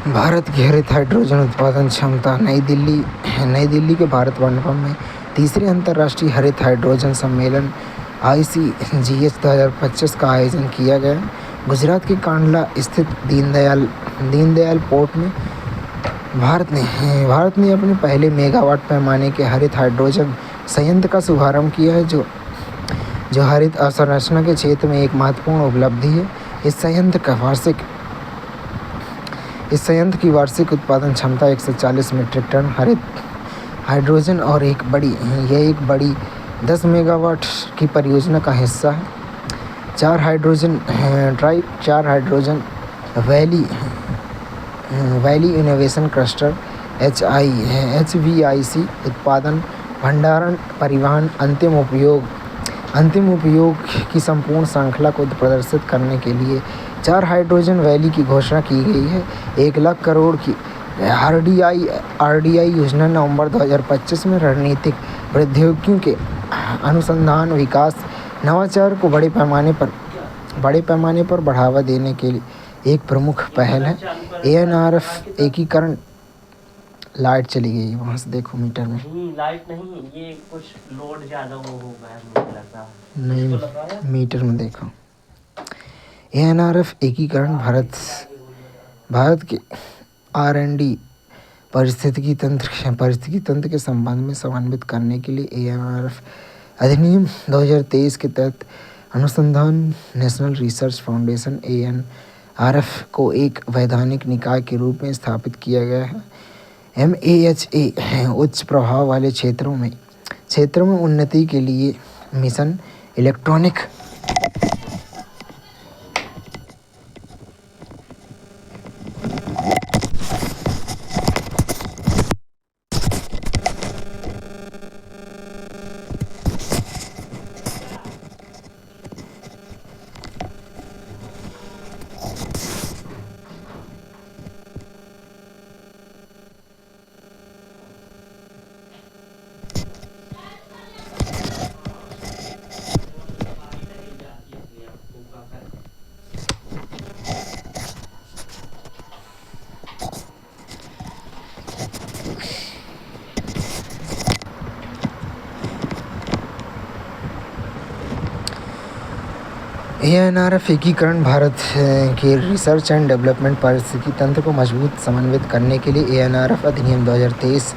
भारत की हरित हाइड्रोजन उत्पादन क्षमता। नई दिल्ली के भारत मंडपम में तीसरे अंतर्राष्ट्रीय हरित हाइड्रोजन सम्मेलन ICGH 2025 का आयोजन किया गया। गुजरात के कांडला स्थित दीनदयाल पोर्ट में भारत ने अपने पहले मेगावाट पैमाने के हरित हाइड्रोजन संयंत्र का शुभारंभ किया है, जो हरित अवसंरचना के क्षेत्र में एक महत्वपूर्ण उपलब्धि है। इस संयंत्र की वार्षिक उत्पादन क्षमता 140 मीट्रिक टन हरित हाइड्रोजन और एक बड़ी 10 मेगावाट की परियोजना का हिस्सा है। 4 hydrogen valley innovation cluster HVIC उत्पादन, भंडारण, परिवहन, अंतिम उपयोग की संपूर्ण श्रृंखला को प्रदर्शित करने के लिए 4 हाइड्रोजन वैली की घोषणा की गई है। 1 लाख करोड़ की RDI योजना नवंबर 2025 में रणनीतिक प्रौद्योगिकियों के अनुसंधान, विकास, नवाचार को बड़े पैमाने पर बढ़ावा देने के लिए एक प्रमुख पहल है। ANRF एकीकरण। लाइट चली गई वहाँ से, देखो मीटर में। लाइट नहीं, ये कुछ लोड ज़्यादा वो हो गया है, मुझे लग रहा है। नहीं, मीटर में देखो। ANRF एकीकरण भारत के R&D पारिस्थितिकी तंत्र के संबंध में समन्वित करने के लिए ANRF अधिनियम 2023 के तहत अनुसंधान नेशनल रिसर्च फाउंडेशन ANRF को एक वैधानिक निकाय के रूप में स्थापित किया गया है। MAHA उच्च प्रभाव वाले क्षेत्रों में उन्नति के लिए मिशन इलेक्ट्रॉनिक ANRF एकीकरण भारत के रिसर्च एंड डेवलपमेंट पारिस्थितिकी तंत्र को मजबूत समन्वित करने के लिए ANRF अधिनियम 2023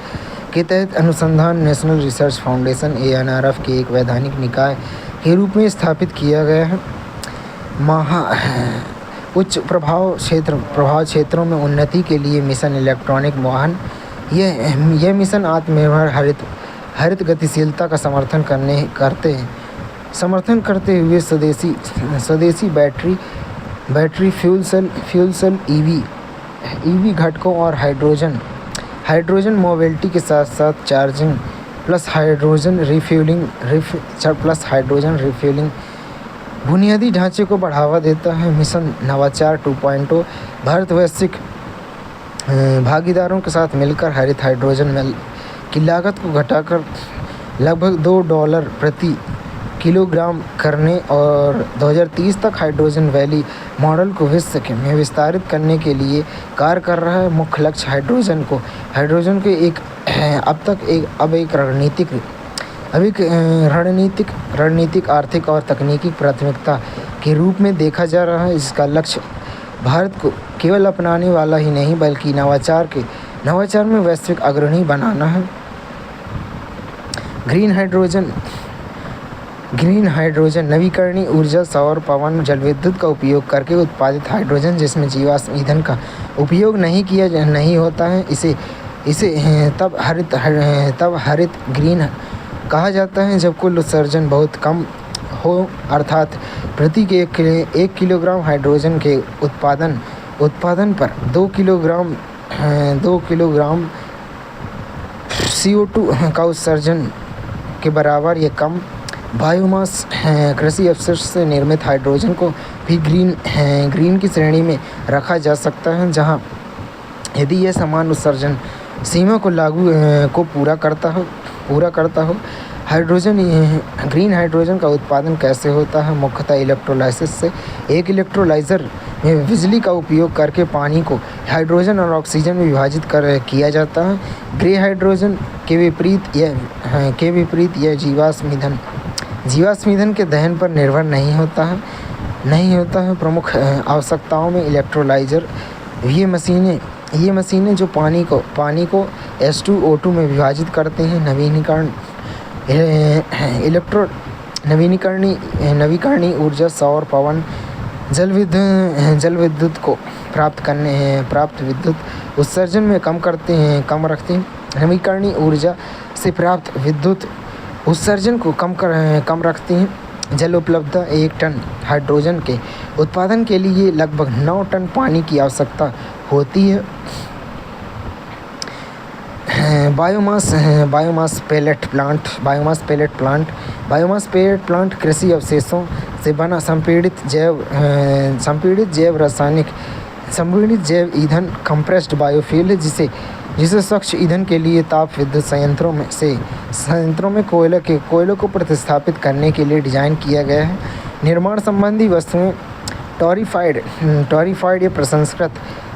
के तहत अनुसंधान नेशनल रिसर्च फाउंडेशन ANRF के एक वैधानिक निकाय के रूप में स्थापित किया गया है। उच्च प्रभाव क्षेत्रों में उन्नति के लिए मिशन इलेक्ट्रॉनिक वाहन। यह मिशन आत्मनिर्भर हरित गतिशीलता का समर्थन करते हुए स्वदेशी बैटरी फ्यूल सेल EV घटकों और हाइड्रोजन मोबिलिटी के साथ चार्जिंग प्लस हाइड्रोजन रिफ्यूलिंग बुनियादी ढांचे को बढ़ावा देता है। मिशन नवाचार 2.0 भारत वैश्विक भागीदारों के साथ मिलकर हरित हाइड्रोजन की लागत को घटाकर लगभग $2 प्रति किलोग्राम करने और 2030 तक हाइड्रोजन वैली मॉडल को विश्व में विस्तारित करने के लिए कार्य कर रहा है। मुख्य लक्ष्य हाइड्रोजन को एक रणनीतिक, आर्थिक और तकनीकी प्राथमिकता के रूप में देखा जा रहा है। इसका लक्ष्य भारत को केवल अपनाने वाला ही नहीं बल्कि नवाचार में वैश्विक अग्रणी बनाना है। ग्रीन हाइड्रोजन नवीकरणीय ऊर्जा, सौर, पवन, जलविद्युत का उपयोग करके उत्पादित हाइड्रोजन, जिसमें जीवाश्म ईंधन का उपयोग नहीं होता है, इसे तब हरित ग्रीन कहा जाता है जब कुल उत्सर्जन बहुत कम हो, अर्थात प्रति 1 किलोग्राम हाइड्रोजन के उत्पादन पर 2 किलोग्राम CO2 का उत्सर्जन के बराबर या कम। बायोमास कृषि अपशिष्ट से निर्मित हाइड्रोजन को भी ग्रीन की श्रेणी में रखा जा सकता है, जहां यदि यह समान उत्सर्जन सीमा को पूरा करता हो। ग्रीन हाइड्रोजन का उत्पादन कैसे होता है? मुख्यतः इलेक्ट्रोलाइसिस से। एक इलेक्ट्रोलाइज़र में बिजली का उपयोग करके पानी को हाइड्रोजन और ऑक्सीजन में विभाजित किया जाता है। ग्रे हाइड्रोजन के विपरीत यह जीवाश्म ईंधन के दहन पर निर्भर नहीं होता है। प्रमुख आवश्यकताओं में इलेक्ट्रोलाइज़र, ये मशीनें जो पानी को H2O2 में विभाजित करते हैं। नवीकरणीय ऊर्जा, सौर, पवन, जल विद्युत को प्राप्त विद्युत उत्सर्जन में कम रखते हैं। नवीकरणीय ऊर्जा से प्राप्त विद्युत उत्सर्जन को कम रखते हैं। जल उपलब्धता, 1 टन हाइड्रोजन के उत्पादन के लिए लगभग 9 टन पानी की आवश्यकता होती है। बायोमास पेलेट प्लांट कृषि अवशेषों से बना संपीड़ित जैव ईंधन कंप्रेस्ड बायोफ्यूल है, जिसे स्वच्छ ईंधन के लिए ताप विद्युत संयंत्रों में कोयलों को प्रतिस्थापित करने के लिए डिज़ाइन किया गया है। निर्माण संबंधी वस्तुएं टॉरिफाइड या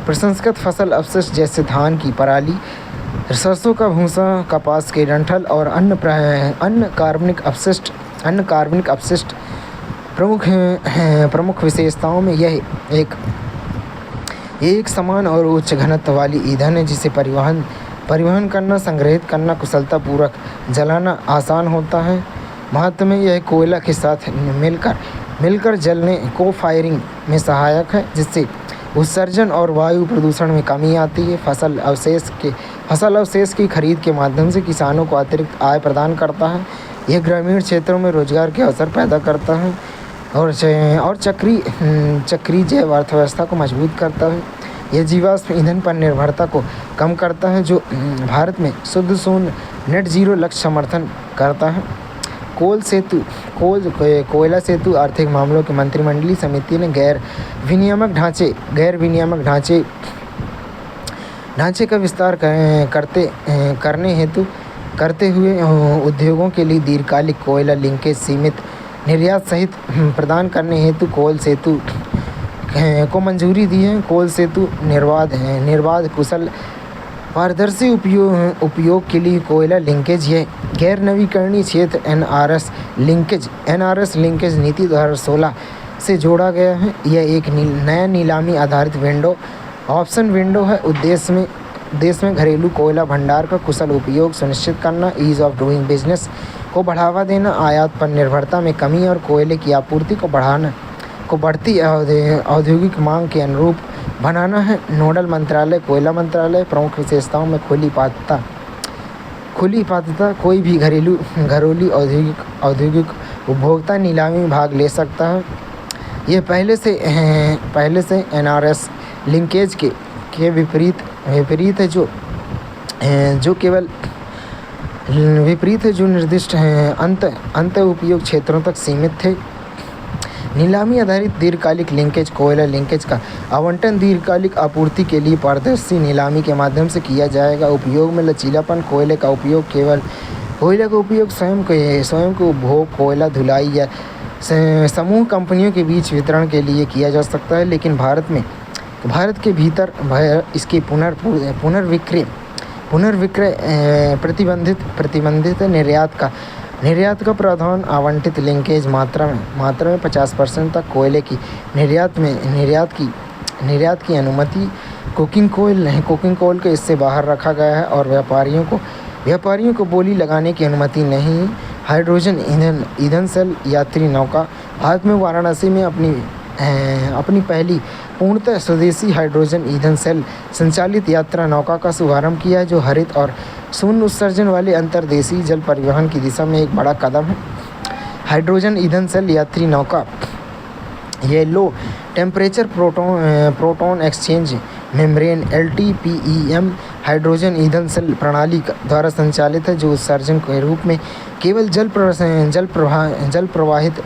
प्रसंस्कृत फसल अवशिष्ट जैसे धान की पराली, सरसों का भूसा, कपास के डंठल और अन्य कार्बनिक अपशिष्ट प्रमुख विशेषताओं में यह एक समान और उच्च घनत्व वाली ईंधन है, जिसे परिवहन करना, संग्रहित करना, कुशलतापूर्वक जलाना आसान होता है। महत्व में यह कोयला के साथ मिलकर जलने को फायरिंग में सहायक है, जिससे उत्सर्जन और वायु प्रदूषण में कमी आती है। फसल अवशेष की खरीद के माध्यम से किसानों को अतिरिक्त आय प्रदान करता है। यह ग्रामीण क्षेत्रों में रोजगार के अवसर पैदा करता है और चक्रीय जैव अर्थव्यवस्था को मजबूत करता है। यह जीवाश्म ईंधन पर निर्भरता को कम करता है, जो भारत में शुद्ध शून्य नेट जीरो लक्ष्य समर्थन करता है। कोयला सेतु आर्थिक मामलों की मंत्रिमंडलीय समिति ने गैर विनियामक ढांचे का विस्तार करते हुए उद्योगों के लिए दीर्घकालिक कोयला लिंकेज सीमित निर्यात सहित प्रदान करने हेतु कोल सेतु को मंजूरी दी है। कोल सेतु निर्बाध कुशल पारदर्शी उपयोग के लिए कोयला लिंकेज है। गैर नवीकरणीय क्षेत्र एनआरएस लिंकेज नीति 2016 से जोड़ा गया है। यह एक नया नीलामी आधारित ऑप्शन विंडो है। देश में घरेलू कोयला भंडार का कुशल उपयोग सुनिश्चित करना, ईज ऑफ डूइंग बिजनेस को बढ़ावा देना, आयात पर निर्भरता में कमी और कोयले की आपूर्ति को बढ़ती औद्योगिक मांग के अनुरूप बनाना है। नोडल मंत्रालय कोयला मंत्रालय। प्रमुख विशेषताओं में खुली पात्रता, कोई भी घरेलू औद्योगिक उपभोक्ता नीलामी में भाग ले सकता है। यह पहले से एनआरएस लिंकेज के विपरीत है, जो निर्दिष्ट अंत उपयोग क्षेत्रों तक सीमित थे। नीलामी आधारित दीर्घकालिक लिंकेज कोयला लिंकेज का आवंटन दीर्घकालिक आपूर्ति के लिए पारदर्शी नीलामी के माध्यम से किया जाएगा। उपयोग में लचीलापन, कोयले का उपयोग स्वयं के उपभोग, कोयला धुलाई या समूह कंपनियों के बीच वितरण के लिए किया जा सकता है, लेकिन भारत के भीतर इसके पुनर्विक्रय प्रतिबंधित निर्यात का प्रावधान। आवंटित लिंकेज मात्रा में 50% तक कोयले की निर्यात की अनुमति कोकिंग कोयल को इससे बाहर रखा गया है और व्यापारियों को बोली लगाने की अनुमति नहीं। हाइड्रोजन ईंधन सेल यात्री नौका। भारत में वाराणसी में अपनी पहली पूर्णतः स्वदेशी हाइड्रोजन ईंधन सेल संचालित यात्रा नौका का शुभारंभ किया है, जो हरित और शून्य उत्सर्जन वाले अंतर्देशीय जल परिवहन की दिशा में एक बड़ा कदम है। हाइड्रोजन ईंधन सेल यात्री नौका यह low temperature proton exchange membrane LTPEM hydrogen ईंधन सेल प्रणाली द्वारा संचालित है, जो उत्सर्जन के रूप में केवल जल प्रवाहित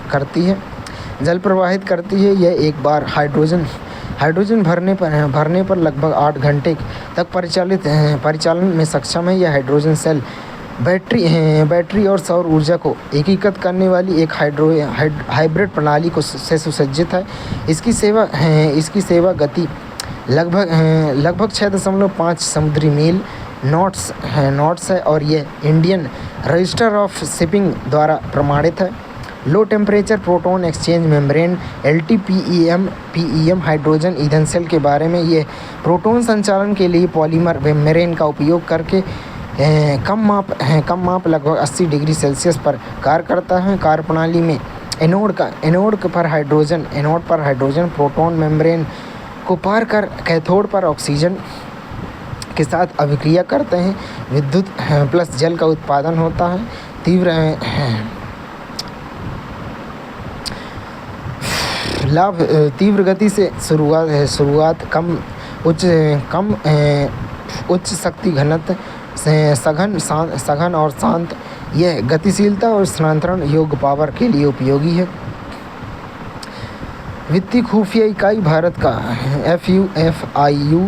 करती है। यह एक बार हाइड्रोजन भरने पर लगभग 8 घंटे तक परिचालन में सक्षम है। यह हाइड्रोजन सेल बैटरी और सौर ऊर्जा को एकीकृत करने वाली एक हाइब्रिड प्रणाली से सुसज्जित है। इसकी सेवा गति लगभग 6.5 समुद्री मील नॉट्स है और यह इंडियन रजिस्टर ऑफ शिपिंग द्वारा प्रमाणित है। Low temperature proton exchange membrane LTPEM hydrogen ईंधन सेल के बारे में, ये प्रोटॉन संचालन के लिए पॉलीमर मेम्ब्रेन का उपयोग करके कम माप लगभग 80 डिग्री सेल्सियस पर कार्य करता है। कार्यप्रणाली में एनोड पर हाइड्रोजन प्रोटॉन मेम्ब्रेन को पार कर कैथोड पर ऑक्सीजन के साथ अभिक्रिया करते हैं। विद्युत प्लस जल का उत्पादन होता है। तीव्र गति से शुरुआत उच्च शक्ति घनत्व सघन और शांत। यह गतिशीलता और स्थानांतरण योग्य पावर के लिए उपयोगी है। वित्तीय खुफिया इकाई भारत का FUIND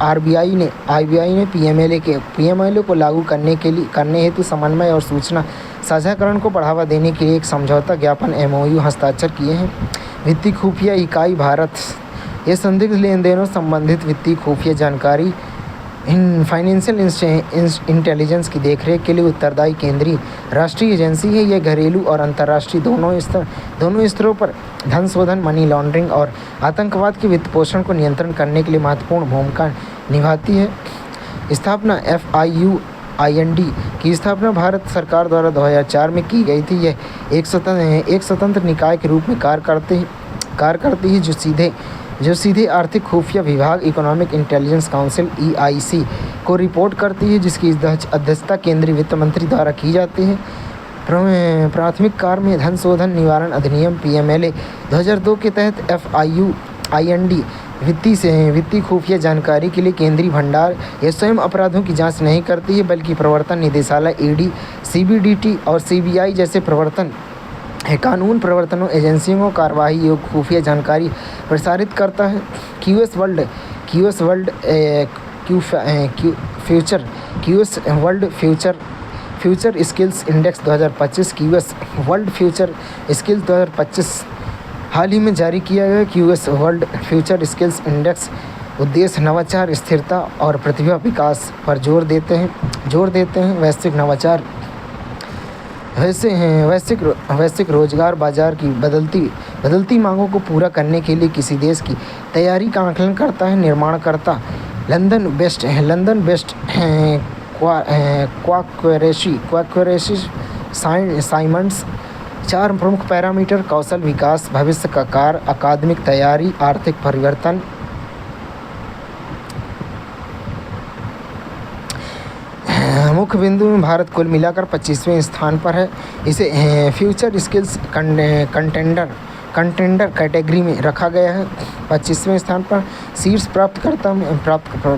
RBI ने PMLA को लागू करने हेतु समन्वय और सूचना साझाकरण को बढ़ावा देने के लिए एक समझौता ज्ञापन MOU हस्ताक्षर किए हैं। वित्तीय खुफिया इकाई भारत ये संदिग्ध लेन देनों संबंधित वित्तीय खुफिया जानकारी फाइनेंशियल इंटेलिजेंस की देखरेख के लिए उत्तरदायी केंद्रीय राष्ट्रीय एजेंसी है। यह घरेलू और अंतर्राष्ट्रीय दोनों स्तरों पर धन शोधन, मनी लॉन्ड्रिंग और आतंकवाद के वित्त पोषण को नियंत्रण करने के लिए महत्वपूर्ण भूमिका निभाती है। स्थापना FUIND की स्थापना भारत सरकार द्वारा 2004 में की गई थी। यह एक स्वतंत्र निकाय के रूप में कार्य करती है जो सीधे आर्थिक खुफिया विभाग इकोनॉमिक इंटेलिजेंस काउंसिल EIC को रिपोर्ट करती है, जिसकी अध्यक्षता केंद्रीय वित्त मंत्री द्वारा की जाती है। प्राथमिक कार्य में धन शोधन निवारण अधिनियम PMLA 2002 के तहत FUIND वित्तीय खुफिया जानकारी के लिए केंद्रीय भंडार या स्वयं अपराधों की जांच नहीं करती है, बल्कि प्रवर्तन निदेशालय ED, CBDT और CBI जैसे कानून प्रवर्तनों एजेंसियों को कार्रवाई योग्य खुफिया जानकारी प्रसारित करता है। QS world future skills index 2025 QS world future skills 2025 हाल ही में जारी किया गया। QS world future skills index उद्देश्य नवाचार, स्थिरता और प्रतिभा विकास पर जोर देते हैं। वैश्विक नवाचार वैश्विक रोजगार बाजार की बदलती मांगों को पूरा करने के लिए किसी देश की तैयारी का आकलन करता है। निर्माणकर्ता लंदन बेस्ड क्वाक्वेरेशी साइमंड्स। 4 प्रमुख पैरामीटर: कौशल विकास, भविष्य का कार्य, अकादमिक तैयारी, आर्थिक परिवर्तन। मुख्य बिंदु में भारत कुल मिलाकर 25वें स्थान पर है। इसे फ्यूचर स्किल्स कंटेंडर कैटेगरी में रखा गया है। 25वें स्थान पर शीर्ष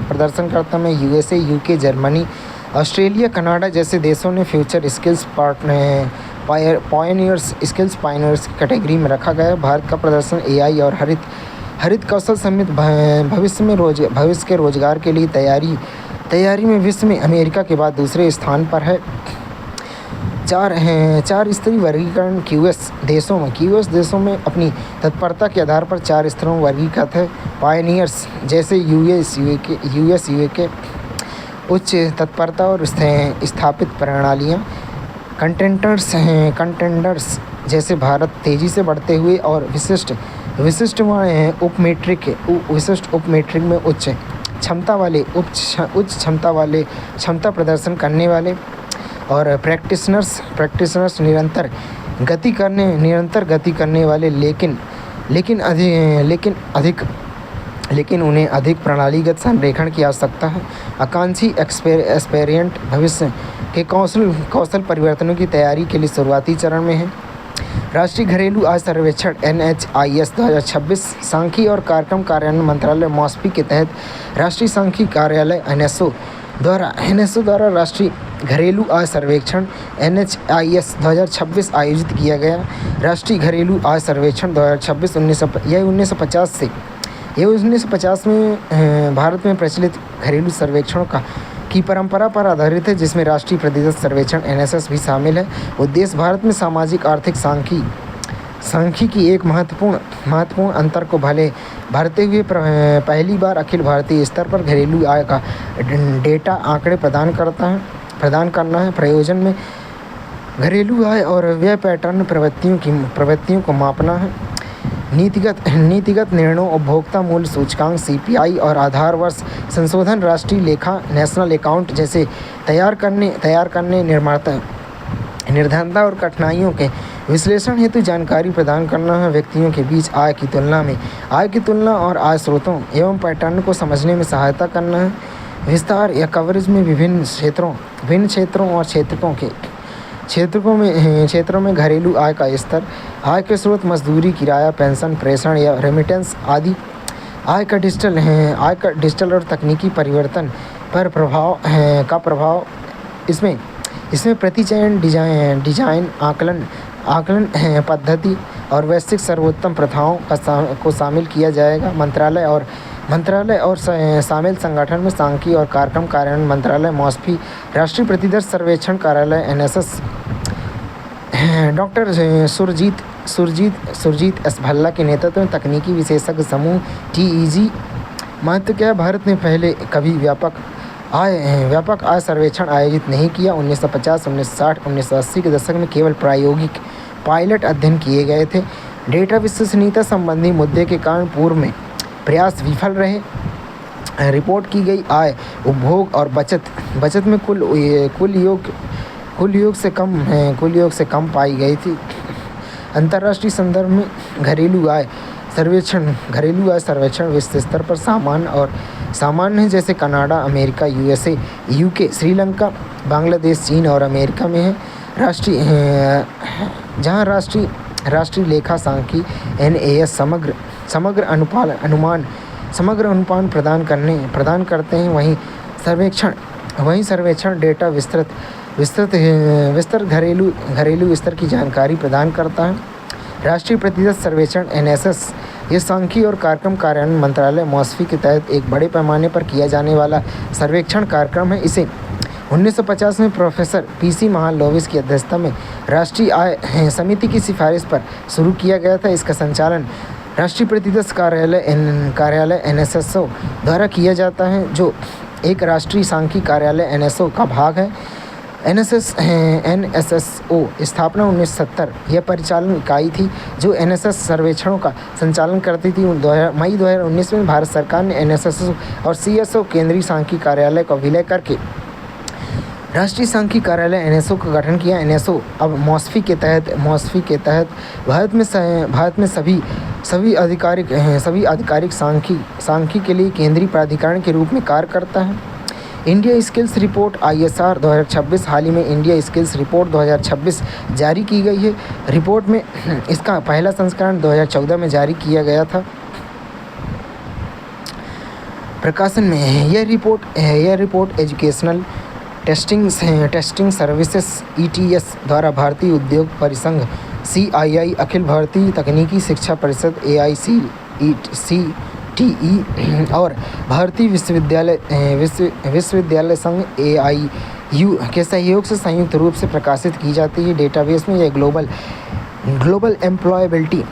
प्रदर्शनकर्ता में USA, UK, Germany, Australia, Canada जैसे देशों ने फ्यूचर स्किल्स पायनियर्स कैटेगरी में रखा गया है। भारत का प्रदर्शन AI और हरित कौशल समेत भविष्य के रोजगार के लिए तैयारी में विश्व में अमेरिका के बाद दूसरे स्थान पर है। 4 स्तरीय वर्गीकरण QS देशों में अपनी तत्परता के आधार पर 4 स्तरों में वर्गीकृत है। पायनियर्स जैसे US, UK उच्च तत्परता और स्थापित प्रणालियाँ। कंटेंडर्स जैसे भारत तेजी से बढ़ते हुए और विशिष्ट उपमेट्रिक में उच्च क्षमता प्रदर्शन करने वाले। और प्रैक्टिशनर्स निरंतर गति करने वाले लेकिन उन्हें अधिक प्रणालीगत संरेखण की आवश्यकता है। आकांक्षी एस्पेरिएंट भविष्य के कौशल परिवर्तनों की तैयारी के लिए शुरुआती चरण में है। राष्ट्रीय घरेलू आय सर्वेक्षण NHIS 2026 सांख्यिकी और कार्यक्रम कार्यान्वयन मंत्रालय MOSPI के तहत राष्ट्रीय सांख्यिकी कार्यालय NSO द्वारा राष्ट्रीय घरेलू आय सर्वेक्षण NHIS 2026 आयोजित किया गया। राष्ट्रीय घरेलू आय सर्वेक्षण 2026 1950 ये 1950 में भारत में प्रचलित घरेलू सर्वेक्षणों की परंपरा पर आधारित है, जिसमें राष्ट्रीय प्रतिशत सर्वेक्षण NSS भी शामिल है। उद्देश्य भारत में सामाजिक आर्थिक सांख्यिकी एक महत्वपूर्ण अंतर को भरते हुए पहली बार अखिल भारतीय स्तर पर घरेलू आय का डेटा आंकड़े प्रदान करना है। प्रयोजन में घरेलू आय और व्यय पैटर्न प्रवृत्तियों को मापना है। नीतिगत निर्णयों, उपभोक्ता मूल्य सूचकांक CPI और आधार वर्ष संशोधन, राष्ट्रीय लेखा नेशनल अकाउंट जैसे तैयार करने निर्धारणा और कठिनाइयों के विश्लेषण हेतु जानकारी प्रदान करना है। व्यक्तियों के बीच आय की तुलना और आय स्रोतों एवं पैटर्न को समझने में सहायता करना है। विस्तार या कवरेज में विभिन्न क्षेत्रों और क्षेत्रों में घरेलू आय का स्तर, आय के स्रोत, मजदूरी, किराया, पेंशन, प्रेषण या रेमिटेंस आदि, आय का डिजिटल और तकनीकी परिवर्तन पर प्रभाव इसमें प्रति चयन डिजाइन आकलन पद्धति और वैश्विक सर्वोत्तम प्रथाओं को शामिल किया जाएगा। मंत्रालय और शामिल संगठन में सांख्यिकी और कार्यक्रम कार्यान्वयन मंत्रालय, MOSPI, राष्ट्रीय प्रतिदर्श सर्वेक्षण कार्यालय NSS, doctor Surjit S Bhalla के नेतृत्व में तकनीकी विशेषज्ञ समूह TEG। महत्व क्या है? भारत ने पहले कभी व्यापक आय सर्वेक्षण आयोजित नहीं किया। 1950, 1960, 1980 के दशक में केवल प्रायोगिक पायलट अध्ययन किए गए थे। डेटा विश्वसनीयता संबंधी मुद्दे के कारण पूर्व में प्रयास विफल रहे। रिपोर्ट की गई आय, उपभोग और बचत में कुल योग से कम पाई गई थी। अंतर्राष्ट्रीय संदर्भ में घरेलू आय सर्वेक्षण विश्व स्तर पर सामान्य है, जैसे Canada, America, USA, UK, Sri Lanka, Bangladesh, चीन और अमेरिका में है। जहां राष्ट्रीय लेखा सांख्यिकी NAS समग्र अनुमान प्रदान करते हैं। वहीं सर्वेक्षण डेटा विस्तृत घरेलू स्तर की जानकारी प्रदान करता है। राष्ट्रीय प्रतिशत सर्वेक्षण NSS ये सांख्यिकी और कार्यक्रम कार्यान्वयन मंत्रालय MOSPI के तहत एक बड़े पैमाने पर किया जाने वाला सर्वेक्षण कार्यक्रम है। इसे 1950 में प्रोफेसर PC महालनोबिस की अध्यक्षता में राष्ट्रीय आय समिति की सिफारिश पर शुरू किया गया था। इसका संचालन राष्ट्रीय प्रतिदर्श कार्यालय NSSO द्वारा किया जाता है, जो एक राष्ट्रीय सांख्यिकी कार्यालय NSO का भाग है। NSSO स्थापना 1970 यह परिचालन इकाई थी जो NSS सर्वेक्षणों का संचालन करती थी। मई 2019 में भारत सरकार ने NSSO और CSO केंद्रीय सांख्यिकी कार्यालय का विलय करके राष्ट्रीय सांख्यिकी कार्यालय NSO का गठन किया। NSO अब MOSPI के तहत भारत में सभी आधिकारिक सांख्यिकी के लिए केंद्रीय प्राधिकरण के रूप में कार्य करता है। इंडिया स्किल्स रिपोर्ट ISR 2026 हाल ही में इंडिया स्किल्स रिपोर्ट 2026 जारी की गई है। रिपोर्ट में इसका पहला संस्करण 2014 में जारी किया गया था। प्रकाशन में यह report educational testing services ETS द्वारा भारतीय उद्योग परिसंघ CII, अखिल भारतीय तकनीकी शिक्षा परिषद AICTE और भारतीय विश्वविद्यालय संघ AIU के सहयोग से संयुक्त रूप से प्रकाशित की जाती है। डेटाबेस में यह ग्लोबल एम्प्लॉयबिलिटी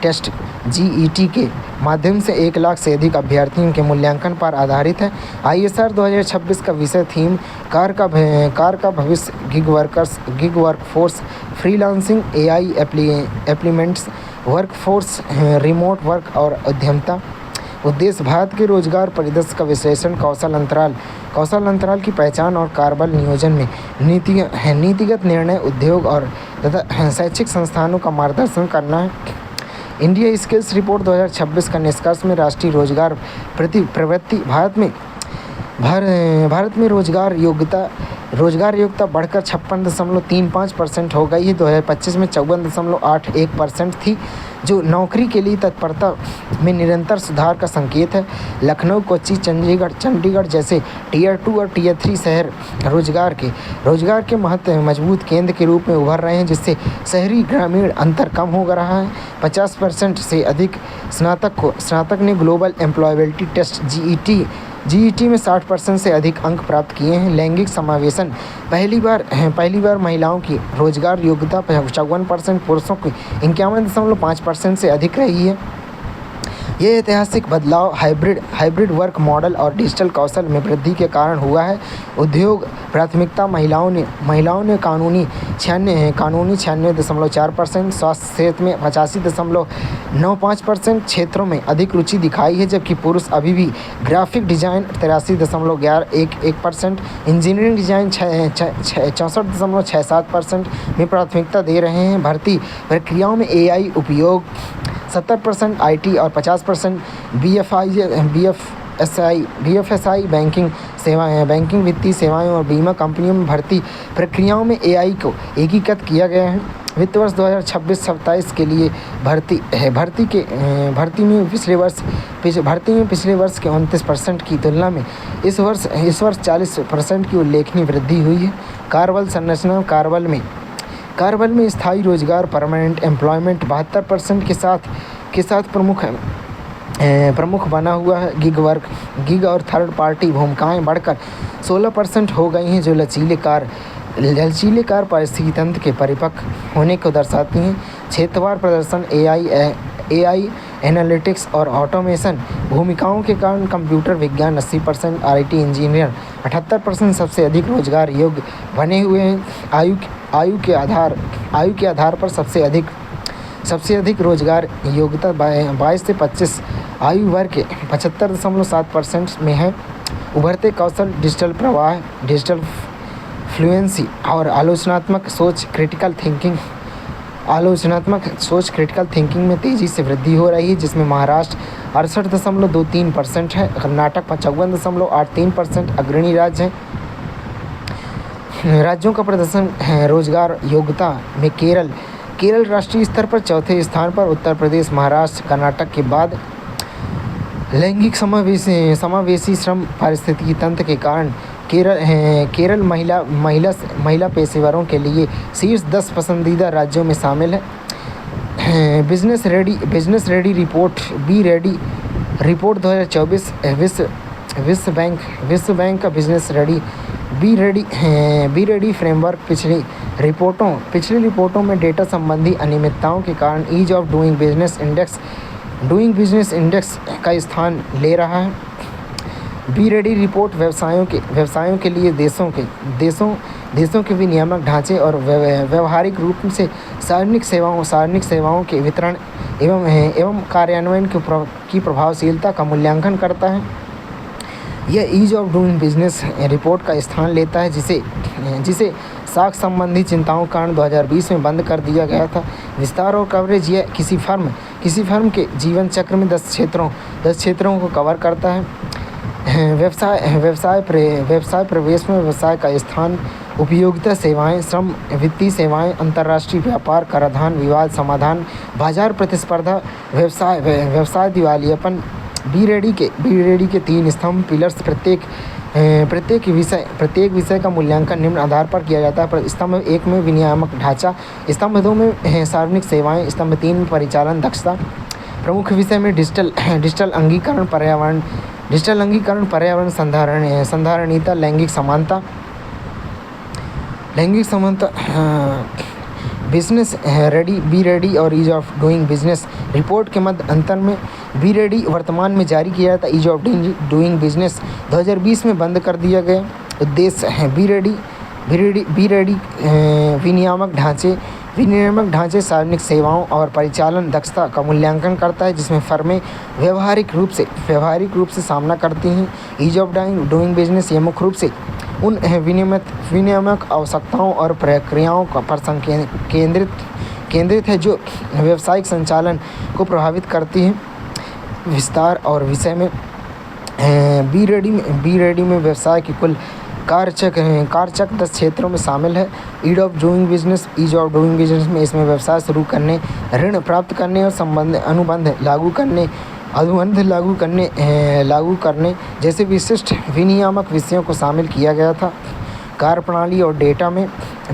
टेस्ट GET के माध्यम से 1 लाख से अधिक अभ्यर्थियों के मूल्यांकन पर आधारित है। ISR 2026 का विषय थीम कार का भविष्य, gig workforce, freelancing, AI implements, workforce, remote work और उद्यमिता। उद्देश्य भारत के रोजगार परिदृश्य का विश्लेषण, कौशल अंतराल की पहचान और कार्यबल नियोजन में नीतिगत निर्णय, उद्योग और तथा शैक्षिक संस्थानों का मार्गदर्शन करना है। इंडिया स्किल्स रिपोर्ट 2026 का निष्कर्ष में राष्ट्रीय रोजगार प्रवृत्ति भारत में रोजगार योग्यता बढ़कर 56.35% हो गई है। 2025 में 54.81% थी, जो नौकरी के लिए तत्परता में निरंतर सुधार का संकेत है। लखनऊ, कोच्चि, चंडीगढ़ जैसे टियर 2 और टियर 3 शहर रोजगार के मजबूत केंद्र के रूप में उभर रहे हैं, जिससे शहरी ग्रामीण अंतर कम हो रहा है। 50% से अधिक स्नातक ने ग्लोबल एम्प्लॉयबिलिटी टेस्ट जीईटी में 60% से अधिक अंक प्राप्त किए हैं। लैंगिक समावेशन पहली बार महिलाओं की रोजगार योग्यता 54%, पुरुषों की 51.5% से अधिक रही है। ये ऐतिहासिक बदलाव हाइब्रिड वर्क मॉडल और डिजिटल कौशल में वृद्धि के कारण हुआ है। उद्योग प्राथमिकता महिलाओं ने कानूनी 96.4%, स्वास्थ्य क्षेत्र में 85.95% क्षेत्रों में अधिक रुचि दिखाई है, जबकि पुरुष अभी भी ग्राफिक डिजाइन 83.11%, इंजीनियरिंग डिजाइन 64.67% में प्राथमिकता दे रहे हैं। भर्ती प्रक्रियाओं में एआई उपयोग 70% आईटी और 50% बीएफएसआई बैंकिंग वित्तीय सेवाएं और बीमा कंपनियों में भर्ती प्रक्रियाओं में एआई को एकीकृत किया गया है। वित्त वर्ष 2026-27 के लिए भर्ती में पिछले वर्ष के 29% की तुलना में इस वर्ष 40% की उल्लेखनीय वृद्धि हुई है। कार्यबल संरचना कार्यबल में स्थायी रोजगार परमानेंट एम्प्लॉयमेंट 72% के साथ प्रमुख बना हुआ है। गिग और थर्ड पार्टी भूमिकाएं बढ़कर 16% हो गई हैं, जो लचीले कार पारिस्थितिकी तंत्र के परिपक्व होने को दर्शाती हैं। क्षेत्रवार प्रदर्शन एआई एनालिटिक्स और ऑटोमेशन भूमिकाओं के कारण कंप्यूटर विज्ञान 80%, आईटी इंजीनियर 78% सबसे अधिक रोजगार योग्य बने हुए हैं। आयु के आधार पर सबसे अधिक रोजगार योग्यता 22 से 25 आयु वर्ग के 75.7% में है। उभरते कौशल डिजिटल प्रवाह, डिजिटल फ्लुएंसी और आलोचनात्मक सोच क्रिटिकल थिंकिंग में तेज़ी से वृद्धि हो रही है, जिसमें महाराष्ट्र 68.23% है, कर्नाटक 55.83% अग्रणी राज्य हैं। राज्यों का प्रदर्शन है। रोजगार योग्यता में केरल राष्ट्रीय स्तर पर चौथे स्थान पर, उत्तर प्रदेश, महाराष्ट्र, कर्नाटक के बाद लैंगिक समावेशी श्रम पारिस्थितिकी तंत्र के कारण केरल महिला पेशेवरों के लिए शीर्ष 10 पसंदीदा राज्यों में शामिल है। बिजनेस रेडी रिपोर्ट रिपोर्ट 2024 विश्व बैंक का business ready B ready framework पिछली रिपोर्टों में डेटा संबंधी अनियमितताओं के कारण ease of doing business index का स्थान ले रहा है। बी रेडी रिपोर्ट व्यवसायों के लिए देशों के विनियामक ढांचे और व्यवहारिक रूप से सार्वजनिक सेवाओं के वितरण एवं कार्यान्वयन की प्रभावशीलता का मूल्यांकन करता है। यह ease of doing business report का स्थान लेता है, जिसे साख संबंधी चिंताओं के कारण 2020 में बंद कर दिया गया था। विस्तार और कवरेज यह किसी फर्म के जीवन चक्र में 10 क्षेत्रों को कवर करता है। व्यवसाय प्रवेश में व्यवसाय का स्थान, उपयोगिता सेवाएं, श्रम, वित्तीय सेवाएं, अंतर्राष्ट्रीय व्यापार, कराधान, विवाद समाधान, बाजार प्रतिस्पर्धा, व्यवसाय दिवालियापन। बी रेडी के 3 स्तंभ पिलर्स प्रत्येक विषय का मूल्यांकन निम्न आधार पर किया जाता है। स्तंभ 1 में विनियामक ढांचा, स्तंभ 2 में सार्वजनिक सेवाएं, स्तंभ 3 में परिचालन दक्षता। प्रमुख विषय में डिजिटल अंगीकरण पर्यावरण संधारणीयता, लैंगिक समानता, बिजनेस रेडी बी रेडी और ease of doing business report के मध्य अंतर में बी रेडी वर्तमान में जारी किया जाता है। ईज ऑफ डूइंग बिजनेस 2020 में बंद कर दिया गया। उद्देश्य है बी रेडी विनियामक ढांचे सार्वजनिक सेवाओं और परिचालन दक्षता का मूल्यांकन करता है, जिसमें फर्में व्यावहारिक रूप से सामना करती हैं। ईज ऑफ डूइंग बिजनेस ये मुख्य रूप से उन विनियामक आवश्यकताओं और प्रक्रियाओं पर केंद्रित है जो व्यावसायिक संचालन को प्रभावित करती हैं। विस्तार और विषय में बी रेडी में व्यवसाय की कुल कार्यचक्र 10 क्षेत्रों में शामिल है। ईज ऑफ डूइंग बिजनेस में इसमें व्यवसाय शुरू करने, ऋण प्राप्त करने और अनुबंध लागू करने जैसे विशिष्ट विनियामक विषयों को शामिल किया गया था। कार्यप्रणाली और डेटा में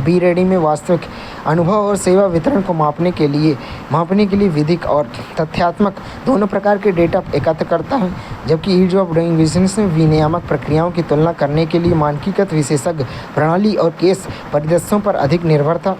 बी रेडी में वास्तविक अनुभव और सेवा वितरण को मापने के लिए विधिक और तथ्यात्मक दोनों प्रकार के डेटा एकत्र करता है, जबकि ईज ऑफ डूइंग बिजनेस में विनियामक प्रक्रियाओं की तुलना करने के लिए मानकीकृत विशेषज्ञ प्रणाली और केस परिदृश्यों पर अधिक निर्भरता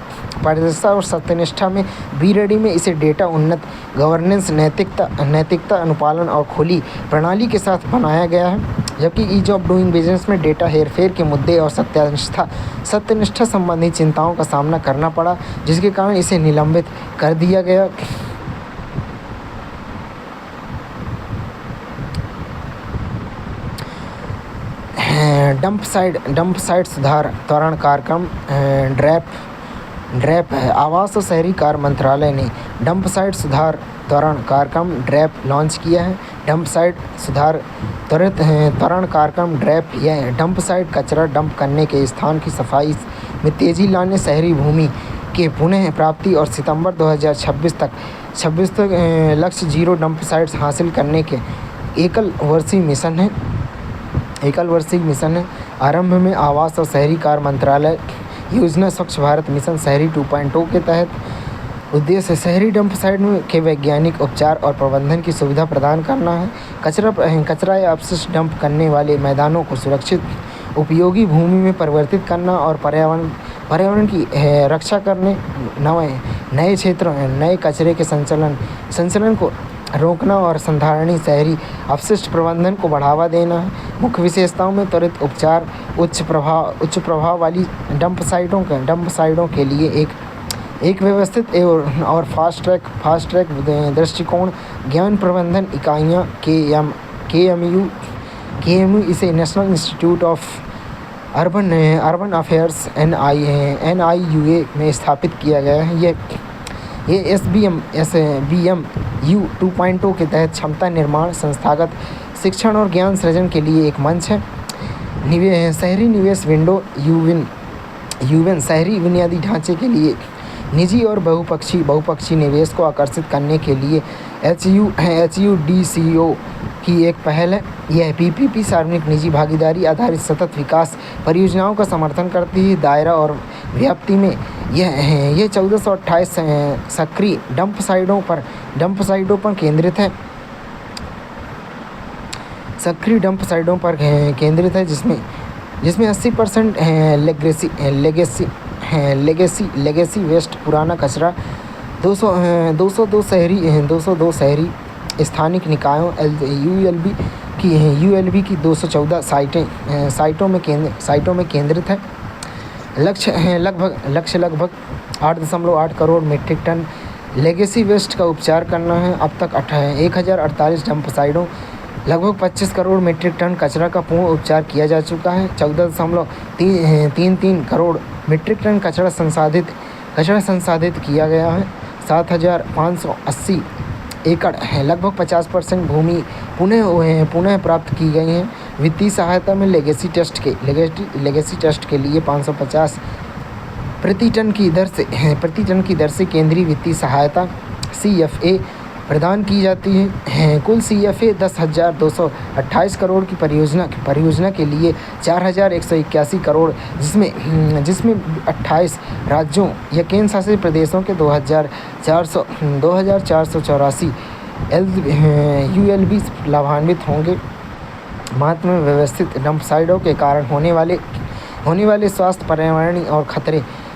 और सत्यनिष्ठा में बी रेडी में इसे डेटा उन्नत गवर्नेंस, नैतिकता अनुपालन और खुली प्रणाली के साथ बनाया गया है, जबकि ईज ऑफ डूइंग बिजनेस में डेटा हेरफेर के मुद्दे और सत्यनिष्ठा संबंधी चिंताओं का सामना करना पड़ा, जिसके कारण इसे निलंबित कर दिया गया। डंप साइट सुधार त्वरण कार्यक्रम ड्रैप है। आवास और शहरी कार्य मंत्रालय ने डंप साइट सुधार त्वरण कार्यक्रम ड्रैप लॉन्च किया है। डंप साइट सुधार त्वरण कार्यक्रम ड्रैप यह डंप साइट कचरा डंप करने के स्थान की सफाई में तेजी लाने, शहरी भूमि के पुनः प्राप्ति और सितंबर 2026 तक लक्ष्य 0 डंप साइट्स हासिल करने के एकल वर्षीय मिशन है। आरंभ में आवास और शहरी कार्य मंत्रालय योजना स्वच्छ भारत मिशन शहरी 2.0 के तहत उद्देश्य शहरी डंप साइट के वैज्ञानिक उपचार और प्रबंधन की सुविधा प्रदान करना है। कचरा या अपशिष्ट डंप करने वाले मैदानों को सुरक्षित उपयोगी भूमि में परिवर्तित करना और पर्यावरण की रक्षा करने, नए कचरे के संचलन को रोकना और संधारणीय शहरी अपशिष्ट प्रबंधन को बढ़ावा देना है। मुख्य विशेषताओं में त्वरित उपचार, उच्च प्रभाव वाली डंप साइटों के लिए एक व्यवस्थित और फास्ट ट्रैक दृष्टिकोण, ज्ञान प्रबंधन इकाइयाँ KMU इसे national institute of urban affairs NIUA में स्थापित किया गया है। ये SBMU 2.0 के तहत क्षमता निर्माण, संस्थागत शिक्षण और ज्ञान सृजन के लिए एक मंच है। शहरी निवेश विंडो यूविन शहरी बुनियादी ढांचे के लिए निजी और बहुपक्षी निवेश को आकर्षित करने के लिए HUDCO की एक पहल है। यह PPP सार्वजनिक निजी भागीदारी आधारित सतत विकास परियोजनाओं का समर्थन करती है। दायरा और व्याप्ति में यह 1428 सक्रिय डंप साइटों पर केंद्रित है। जिसमें 80% लेगेसी वेस्ट पुराना कचरा, 202 शहरी स्थानिक निकायों ULB की 214 साइटों में केंद्रित है। लक्ष्य लगभग 8.8 crore metric ton legacy waste का उपचार करना है। अब तक 1048 डंप साइटों लगभग 25 करोड़ मीट्रिक टन कचरा का पूर्ण उपचार किया जा चुका है। 14.33 करोड़ मीट्रिक टन कचरा संसाधित किया गया है। 7,580 एकड़ लगभग 50% भूमि पुनः प्राप्त की गई है। वित्तीय सहायता में लेगेसी टेस्ट के लिए 550 प्रति टन की दर से केंद्रीय वित्तीय सहायता CFA प्रदान की जाती है। कुल CFA 10,228 करोड़ की परियोजना के लिए 4,181 करोड़, जिसमें 28 राज्यों या केंद्र शासित प्रदेशों के 2,484 ULB लाभान्वित होंगे। भारत में व्यवस्थित डंप साइटों के कारण होने वाले स्वास्थ्य, पर्यावरणीय और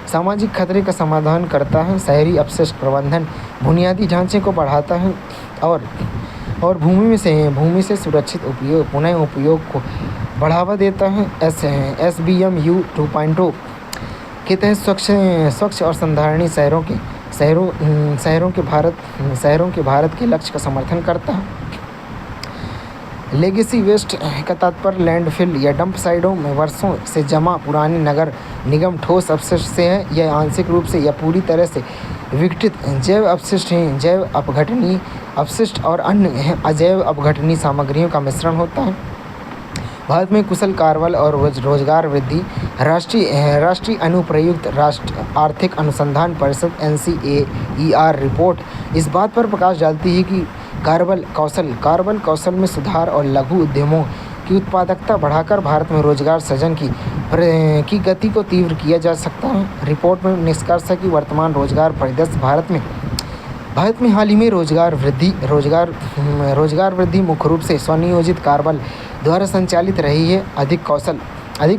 सामाजिक खतरे का समाधान करता है। शहरी अपशिष्ट प्रबंधन बुनियादी ढांचे को बढ़ाता है और भूमि से सुरक्षित पुनः उपयोग को बढ़ावा देता है। SBMU 2.0 के तहत स्वच्छ और संधारणीय शहरों के भारत के लक्ष्य का समर्थन करता है। लेगेसी वेस्ट का तात्पर्य लैंडफिल या डंप साइटों में वर्षों से जमा पुराने नगर निगम ठोस अपशिष्ट से है। यह आंशिक रूप से या पूरी तरह से विघटित जैव अपशिष्ट हैं। जैव अपघटनीय अपशिष्ट और अन्य अजैव अपघटनीय सामग्रियों का मिश्रण होता है। भारत में कुशल कार्यबल और रोजगार वृद्धि। राष्ट्रीय अनुप्रयुक्त राष्ट्र आर्थिक अनुसंधान परिषद NCAER रिपोर्ट इस बात पर प्रकाश डालती है कि कार्यबल कौशल में सुधार और लघु उद्यमों की उत्पादकता बढ़ाकर भारत में रोजगार सृजन की गति को तीव्र किया जा सकता है। रिपोर्ट में निष्कर्ष है कि वर्तमान रोजगार परिदृश्य भारत में हाल ही में रोजगार वृद्धि मुख्य रूप से स्वनियोजित कार्यबल द्वारा संचालित रही है। अधिक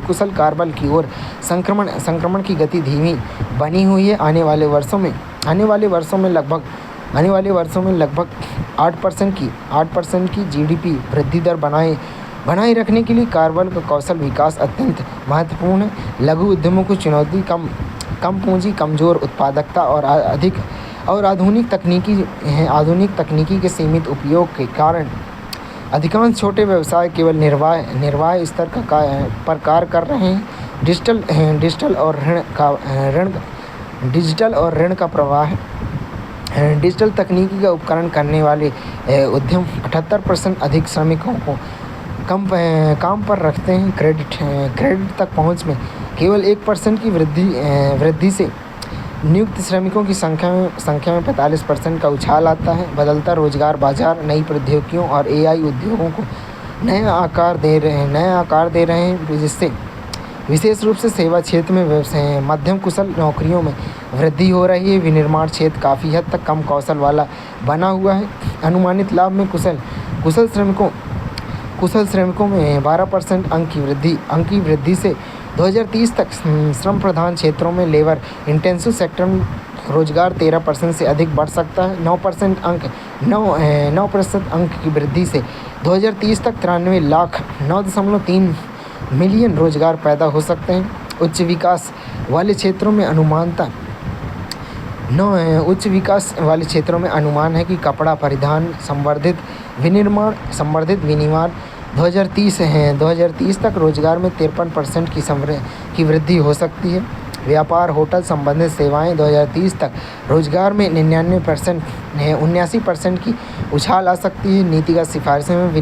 कुशल कार्यबल की ओर संक्रमण की गति धीमी बनी हुई है। आने वाले वर्षों में लगभग 8% की GDP वृद्धि दर बनाए रखने के लिए कार्यबल का कौशल विकास अत्यंत महत्वपूर्ण है। लघु उद्यमों को चुनौती कम पूंजी, कमजोर उत्पादकता और आधुनिक तकनीकी के सीमित उपयोग के कारण अधिकांश छोटे व्यवसाय केवल निर्वाह स्तर पर कार्य कर रहे हैं। डिजिटल और ऋण का प्रवाह। डिजिटल तकनीकी का उपकरण करने वाले उद्यम 78% अधिक श्रमिकों को काम पर रखते हैं। क्रेडिट तक पहुंच में केवल 1% की वृद्धि से नियुक्त श्रमिकों की संख्या में 45% का उछाल आता है। बदलता रोजगार बाजार नई प्रौद्योगिकियों और AI उद्योगों को नया आकार दे रहे हैं, जिससे विशेष रूप से सेवा क्षेत्र में मध्यम कुशल नौकरियों में वृद्धि हो रही है। विनिर्माण क्षेत्र काफ़ी हद तक कम कौशल वाला बना हुआ है। अनुमानित लाभ में कुशल श्रमिकों में 12% अंक की वृद्धि से 2030 तक श्रम प्रधान क्षेत्रों में लेबर इंटेंसिव सेक्टर में रोजगार 13% से अधिक बढ़ सकता है। 9% अंक की वृद्धि से 2030 तक 93,9.3 मिलियन रोजगार पैदा हो सकते हैं। उच्च विकास वाले क्षेत्रों में अनुमान है कि कपड़ा परिधान संवर्धित विनिर्माण 2030 तक रोजगार में 53% की वृद्धि हो सकती है। व्यापार होटल संबंधित सेवाएं 2030 तक रोजगार में 79% की उछाल आ सकती है। नीतिगत सिफारिशें में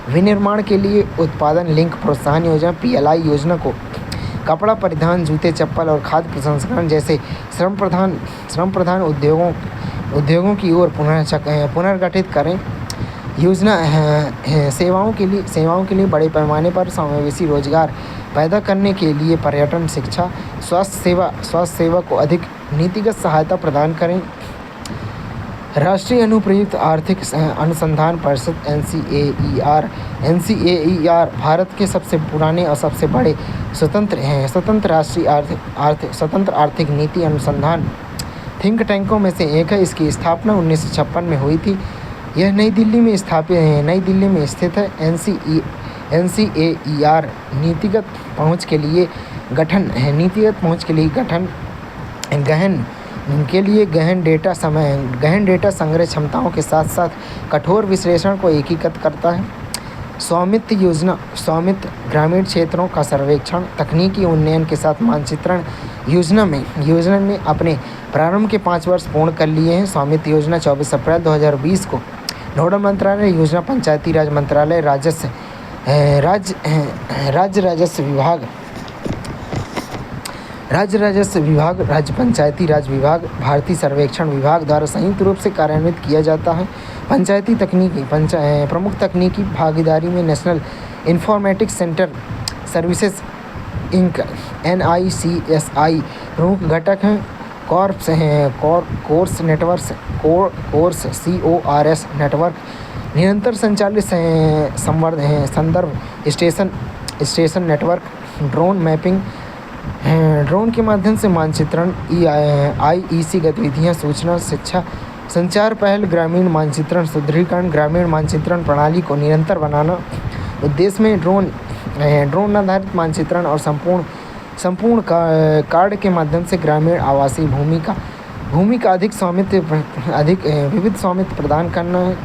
विनिर्माण के लिए उत्पादन लिंक प्रोत्साहन योजना PLI योजना को कपड़ा परिधान, जूते, चप्पल और खाद्य प्रसंस्करण जैसे श्रम प्रधान उद्योगों की ओर पुनर्गठित करें। योजना सेवाओं के लिए बड़े पैमाने पर समावेशी रोजगार पैदा करने के लिए पर्यटन, शिक्षा, स्वास्थ्य सेवा को अधिक नीतिगत सहायता प्रदान करें। राष्ट्रीय अनुप्रयुक्त आर्थिक अनुसंधान परिषद NCAER भारत के सबसे पुराने और सबसे बड़े स्वतंत्र आर्थिक नीति अनुसंधान थिंक टैंकों में से एक है। इसकी स्थापना 1956 में हुई थी। यह नई दिल्ली में स्थित है। NCAER नीतिगत पहुंच के लिए गहन डेटा संग्रह क्षमताओं के साथ साथ कठोर विश्लेषण को एकीकृत करता है। स्वामित्व ग्रामीण क्षेत्रों का सर्वेक्षण, तकनीकी उन्नयन के साथ मानचित्रण योजना में अपने प्रारंभ के 5 वर्ष पूर्ण कर लिए हैं। स्वामित्व योजना 24 अप्रैल 2020 को नोडल मंत्रालय योजना पंचायती राज मंत्रालय, राज्य राजस्व विभाग, राज्य पंचायती राज विभाग, भारतीय सर्वेक्षण विभाग द्वारा संयुक्त रूप से कार्यान्वित किया जाता है। पंचायती प्रमुख तकनीकी भागीदारी में National Informatics Centre Services Inc NICSI प्रमुख घटक हैं। कॉर्स CORS नेटवर्क निरंतर संचालित संदर्भ station network, drone mapping, drone के माध्यम से मानचित्रण, IEC गतिविधियां, सूचना, शिक्षा, संचार पहल, ग्रामीण मानचित्रण सुदृढ़ीकरण, ग्रामीण मानचित्रण प्रणाली को निरंतर बनाना। उद्देश्य में ड्रोन आधारित मानचित्रण और संपूर्ण कार्ड के माध्यम से ग्रामीण आवासीय भूमि का अधिक विविध स्वामित्व प्रदान करना है।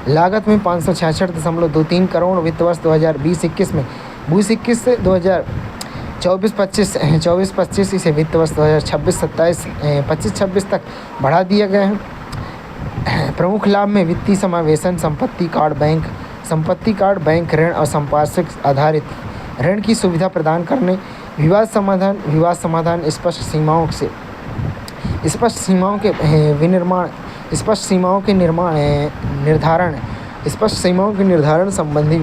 लागत में 566.23 करोड़। वित्त वर्ष 2020-21 में 2021 से 2024-25 इसे वित्त वर्ष 2026-27 25-26 तक बढ़ा दिया गया है। प्रमुख लाभ में वित्तीय समावेशन, संपत्ति कार्ड, बैंक संपत्ति कार्ड, बैंक ऋण और संपार्श्विक आधारित ऋण की सुविधा प्रदान करने, विवाद समाधान, स्पष्ट सीमाओं के निर्धारण, संबंधी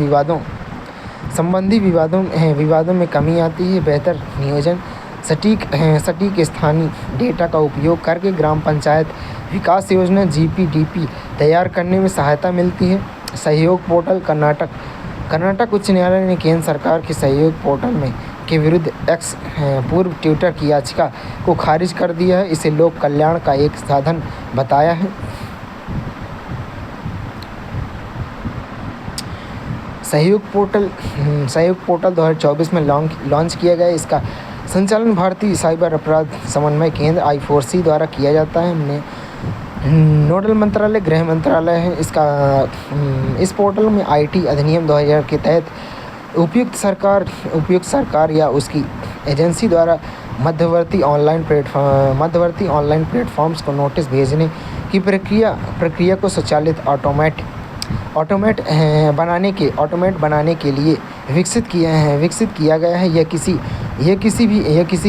विवादों में कमी आती है। बेहतर नियोजन, सटीक स्थानीय डेटा का उपयोग करके ग्राम पंचायत विकास योजना GPDP तैयार करने में सहायता मिलती है। सहयोग पोर्टल, कर्नाटक उच्च न्यायालय ने केंद्र सरकार के सहयोग पोर्टल के विरुद्ध पूर्व ट्विटर की याचिका को खारिज कर दिया है। इसे लोक कल्याण का एक साधन बताया है। सहयोग पोर्टल 2024 में लॉन्च किया गया है। इसका संचालन भारतीय साइबर अपराध समन्वय केंद्र I4C द्वारा किया जाता है। नोडल मंत्रालय गृह मंत्रालय है। इस पोर्टल में IT अधिनियम 2000 के तहत उपयुक्त सरकार या उसकी एजेंसी द्वारा मध्यवर्ती ऑनलाइन प्लेटफॉर्म्स को नोटिस भेजने की प्रक्रिया को स्वचालित ऑटोमेट बनाने के लिए विकसित किया गया है। यह किसी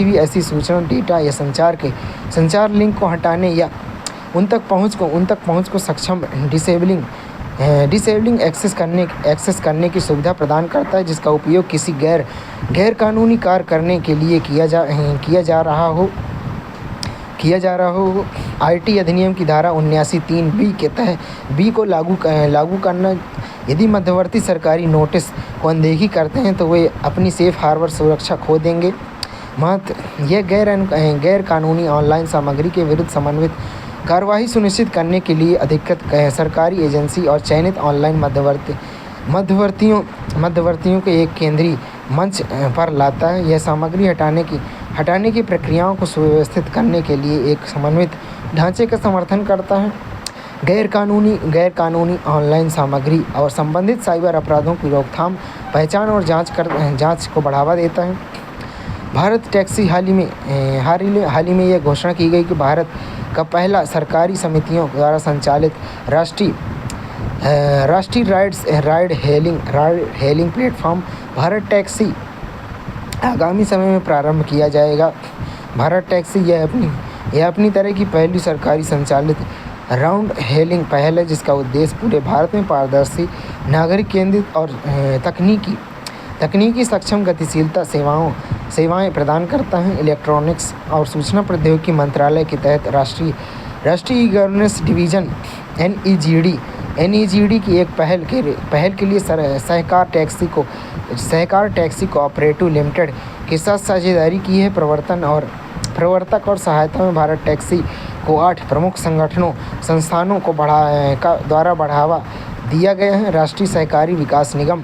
भी ऐसी सूचना, डेटा या संचार लिंक को हटाने या उन तक पहुंच को सक्षम डिसेबलिंग एक्सेस करने की सुविधा प्रदान करता है, जिसका उपयोग किसी गैर कानूनी कार्य करने के लिए किया जा रहा हो। IT अधिनियम की धारा 79(3)B के तहत B को लागू करना। यदि मध्यवर्ती सरकारी नोटिस को अनदेखी करते हैं तो वे अपनी सेफ हार्बर सुरक्षा खो देंगे। यह गैर कानूनी ऑनलाइन सामग्री के विरुद्ध समन्वित कार्यवाही सुनिश्चित करने के लिए अधिकृत सरकारी एजेंसी और चयनित ऑनलाइन मध्यवर्तियों के एक केंद्रीय मंच पर लाता है। यह सामग्री हटाने की प्रक्रियाओं को सुव्यवस्थित करने के लिए एक समन्वित ढांचे का समर्थन करता है। गैर कानूनी ऑनलाइन सामग्री और संबंधित साइबर अपराधों की रोकथाम, पहचान और जांच को बढ़ावा देता है। भारत टैक्सी हाल ही में यह घोषणा की गई कि भारत का पहला सरकारी समितियों द्वारा संचालित राष्ट्रीय ride hailing platform Bharat taxi आगामी समय में प्रारंभ किया जाएगा। भारत टैक्सी यह अपनी तरह की पहली सरकारी संचालित राउंड हेलिंग पहल है, जिसका उद्देश्य पूरे भारत में पारदर्शी, नागरिक केंद्रित और तकनीकी सक्षम गतिशीलता सेवाएं प्रदान करता है। इलेक्ट्रॉनिक्स और सूचना प्रौद्योगिकी मंत्रालय के तहत राष्ट्रीय ई-गवर्नेंस डिवीजन NEGD की एक पहल के लिए सहकार टैक्सी कोऑपरेटिव लिमिटेड के साथ साझेदारी की है। प्रवर्तक और सहायता में भारत टैक्सी को 8 प्रमुख संस्थानों को द्वारा बढ़ावा दिया गया है। राष्ट्रीय सहकारी विकास निगम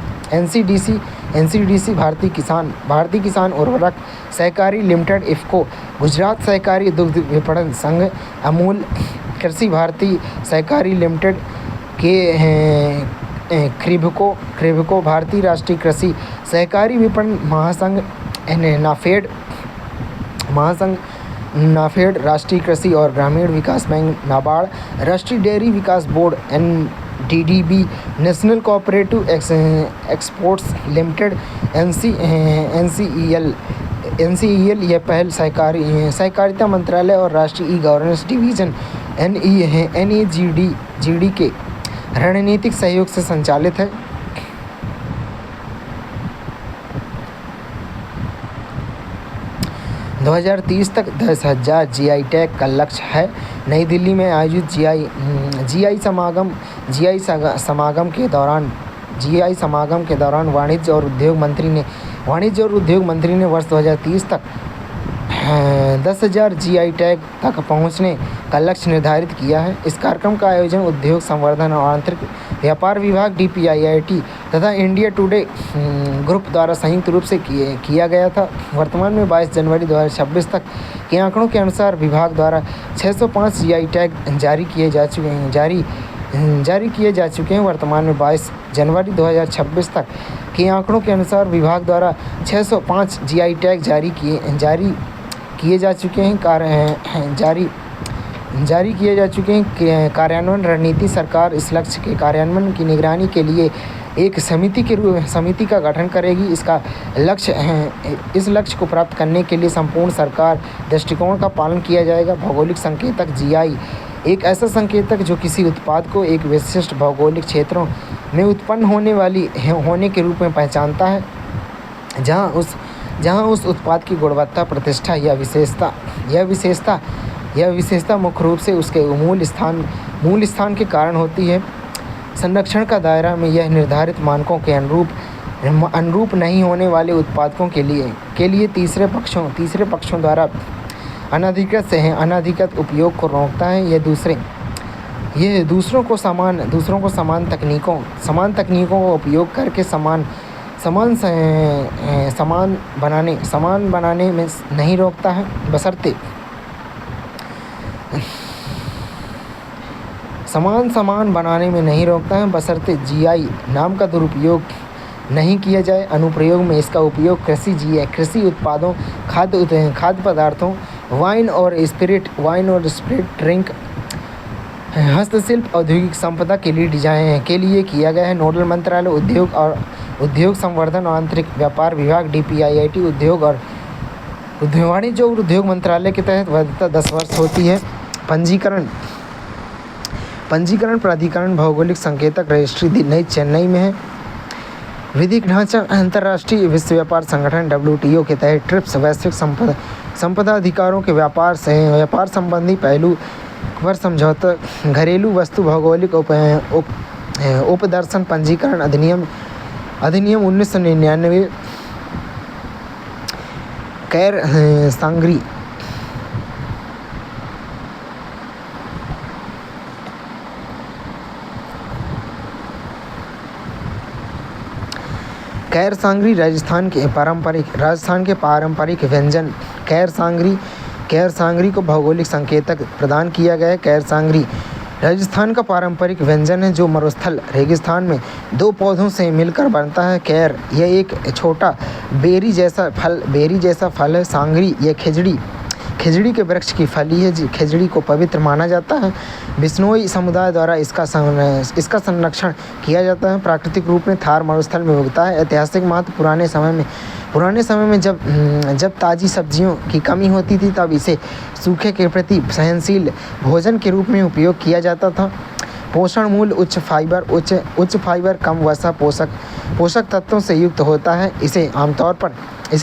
NCDC, भारतीय किसान उर्वरक सहकारी लिमिटेड IFFCO, गुजरात सहकारी दुग्ध विपणन संघ, अमूल कृषि भारतीय सहकारी लिमिटेड के क्रिबको, भारतीय राष्ट्रीय कृषि सहकारी विपणन महासंघ नाफेड, राष्ट्रीय कृषि और ग्रामीण विकास बैंक नाबार्ड, राष्ट्रीय डेयरी विकास board NDDB, national cooperative exports limited NCEL। यह पहल सहकारिता मंत्रालय और राष्ट्रीय ई-गवर्नेंस डिवीजन NEGD के रणनीतिक सहयोग से संचालित है। - 2030 तक 10,000 GI टैग का लक्ष्य है। नई दिल्ली में आयोजित GI समागम के दौरान वाणिज्य और उद्योग मंत्री ने वर्ष 2030 तक 10,000 GI टैग तक पहुंचने का लक्ष्य निर्धारित किया है। इस कार्यक्रम का आयोजन उद्योग संवर्धन और आंतरिक व्यापार विभाग DPIIT तथा इंडिया टुडे ग्रुप द्वारा संयुक्त रूप से किया गया था। वर्तमान में 22 जनवरी 2026 तक के आंकड़ों के अनुसार विभाग द्वारा 605 GI टैग जारी किए जा चुके हैं। वर्तमान में 22 जनवरी 2026 तक के आंकड़ों के अनुसार विभाग द्वारा 605 GI टैग जारी किए जा चुके हैं। जारी किए जा चुके हैं। कार्यान्वयन रणनीति सरकार इस लक्ष्य के कार्यान्वयन की निगरानी के लिए एक समिति का गठन करेगी। इस लक्ष्य को प्राप्त करने के लिए संपूर्ण सरकार दृष्टिकोण का पालन किया जाएगा। भौगोलिक संकेतक जीआई एक ऐसा संकेतक जो किसी उत्पाद को एक विशिष्ट भौगोलिक क्षेत्रों में उत्पन्न होने के रूप में पहचानता है, जहां उस उत्पाद की गुणवत्ता, प्रतिष्ठा या विशेषता मुख्य रूप से उसके मूल स्थान के कारण होती है। संरक्षण का दायरा में यह निर्धारित मानकों के अनुरूप नहीं होने वाले उत्पादों के लिए तीसरे पक्षों द्वारा अनधिकृत उपयोग को रोकता है। यह दूसरों को समान तकनीकों का उपयोग करके समान बनाने में नहीं रोकता है, बशर्ते जीआई नाम का दुरुपयोग नहीं किया जाए। अनुप्रयोग में इसका उपयोग कृषि उत्पादों, खाद्य पदार्थों, वाइन और स्पिरिट ड्रिंक, हस्तशिल्प, औद्योगिक संपदा के लिए किया गया है। नोडल मंत्रालय उद्योग संवर्धन और आंतरिक व्यापार विभाग DPIIT वाणिज्य और उद्योग मंत्रालय के तहत वैधता 10 वर्ष होती है। पंजीकरण प्राधिकरण भौगोलिक संकेतक रजिस्ट्री नई चेन्नई में है। विधिक ढांचा अंतर्राष्ट्रीय विश्व व्यापार संगठन WTO के तहत ट्रिप्स वैश्विक संपदा अधिकारों के व्यापार संबंधी पहलू पर समझौता, घरेलू वस्तु भौगोलिक उपदर्शन पंजीकरण अधिनियम 1999, कैर सांगरी राजस्थान के पारंपरिक व्यंजन कैर सांगरी को भौगोलिक संकेतक प्रदान किया गया है। कैर सांगरी राजस्थान का पारंपरिक व्यंजन है जो मरुस्थल रेगिस्तान में 2 पौधों से मिलकर बनता है। कैर यह एक छोटा बेरी जैसा फल है। सांगरी यह खिजड़ी के वृक्ष की फली है। खिजड़ी को पवित्र माना जाता है। बिश्नोई समुदाय द्वारा इसका संरक्षण किया जाता है। प्राकृतिक रूप में थार मरुस्थल में उगता है। ऐतिहासिक महत्व पुराने समय में जब ताज़ी सब्जियों की कमी होती थी, तब इसे सूखे के प्रति सहनशील भोजन के रूप में उपयोग किया जाता था। पोषण मूल्य उच्च फाइबर, कम वसा, पोषक तत्वों से युक्त होता है। इसे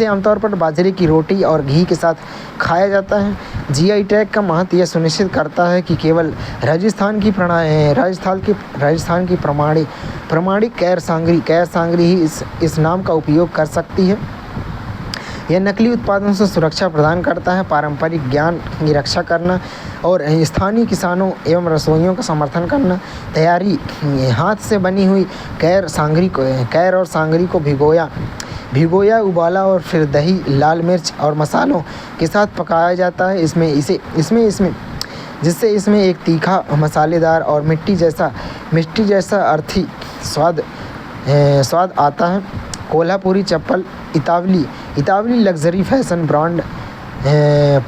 आमतौर पर बाजरे की रोटी और घी के साथ खाया जाता है। GI टैग का महत्व यह सुनिश्चित करता है कि केवल राजस्थान की प्रमाणिक कैर सांगरी ही इस नाम का उपयोग कर सकती है। यह नकली उत्पादों से सुरक्षा प्रदान करता है। पारंपरिक ज्ञान की रक्षा करना और स्थानीय किसानों एवं रसोइयों का समर्थन करना। तैयारी हाथ से बनी हुई कैर और सांगरी को भिगोया, उबाला और फिर दही, लाल मिर्च और मसालों के साथ पकाया जाता है। जिससे इसमें एक तीखा, मसालेदार और मिट्टी जैसा अर्थी स्वाद आता है। कोल्हापुरी चप्पल इतावली लग्जरी फैशन ब्रांड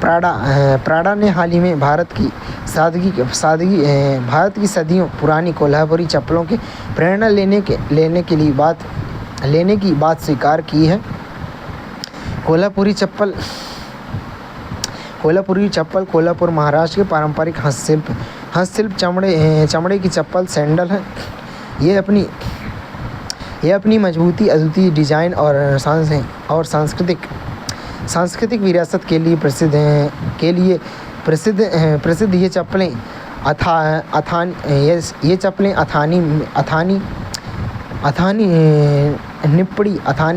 प्राडा ने हाल ही में भारत की सदियों पुरानी कोल्हापुरी चप्पलों के प्रेरणा लेने की बात स्वीकार की है। कोल्हापुरी चप्पल कोल्हापुर महाराष्ट्र के पारंपरिक हस्तशिल्प चमड़े की चप्पल सैंडल है। ये अपनी मजबूती, अद्वितीय डिजाइन और सांस्कृतिक विरासत के लिए प्रसिद्ध ये चप्पलें अथानी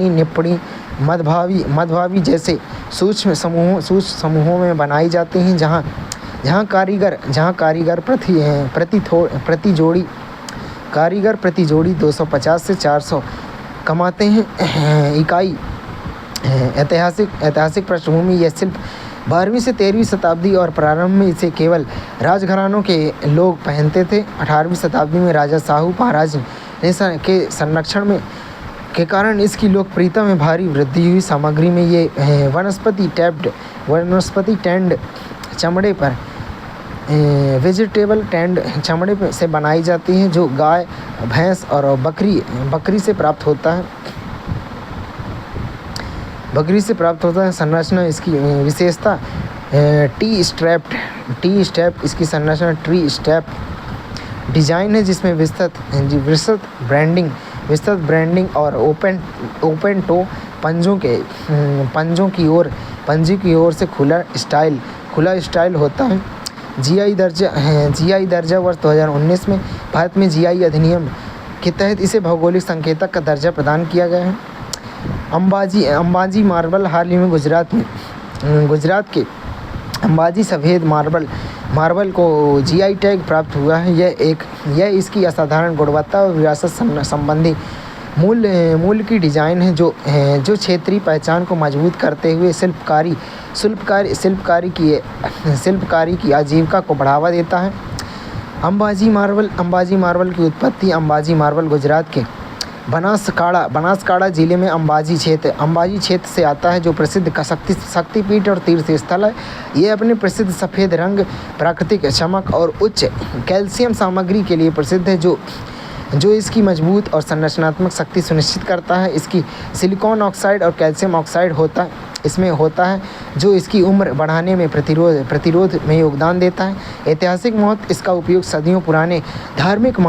निप्पणी मधभावी जैसे सूक्ष्म समूहों में बनाई जाती हैं, जहां कारीगर प्रति जोड़ी 250 से 400 कमाते हैं। इकाई ऐतिहासिक पृष्ठभूमि। यह शिल्प 12वीं से 13वीं शताब्दी और प्रारंभ में इसे केवल राजघरानों के लोग पहनते थे। 18वीं शताब्दी में राजा साहू महाराज के संरक्षण के कारण इसकी लोकप्रियता में भारी वृद्धि हुई। सामग्री में ये वनस्पति टैंड वेजिटेबल टैंड चमड़े से बनाई जाती हैं जो गाय, भैंस और बकरी से प्राप्त होता है। संरचना इसकी विशेषता टी स्ट्रैप इसकी संरचना ट्री स्ट्रैप डिजाइन है जिसमें विस्तृत ब्रांडिंग और ओपन टो पंजों की ओर से खुला स्टाइल होता है। जीआई दर्जा वर्ष 2019 में भारत में जीआई अधिनियम के तहत इसे भौगोलिक संकेतक का दर्जा प्रदान किया गया है। अंबाजी मार्बल हाल ही में गुजरात के अंबाजी सफ़ेद मार्बल को जीआई टैग प्राप्त हुआ है। यह इसकी असाधारण गुणवत्ता और विरासत संबंधी मूल्य की डिज़ाइन है जो क्षेत्रीय पहचान को मजबूत करते हुए शिल्पकारी की आजीविका को बढ़ावा देता है। अंबाजी मार्बल की उत्पत्ति अंबाजी मार्बल गुजरात के बनासकाड़ा जिले में अंबाजी क्षेत्र से आता है जो प्रसिद्ध शक्तिपीठ और तीर्थ स्थल है। ये अपने प्रसिद्ध सफ़ेद रंग, प्राकृतिक चमक और उच्च कैल्शियम सामग्री के लिए प्रसिद्ध है जो इसकी मजबूत और संरचनात्मक शक्ति सुनिश्चित करता है। इसकी सिलिकॉन ऑक्साइड और कैल्शियम ऑक्साइड होता है जो इसकी उम्र बढ़ाने में प्रतिरोध में योगदान देता है। ऐतिहासिक महत्व इसका उपयोग सदियों पुराने धार्मिक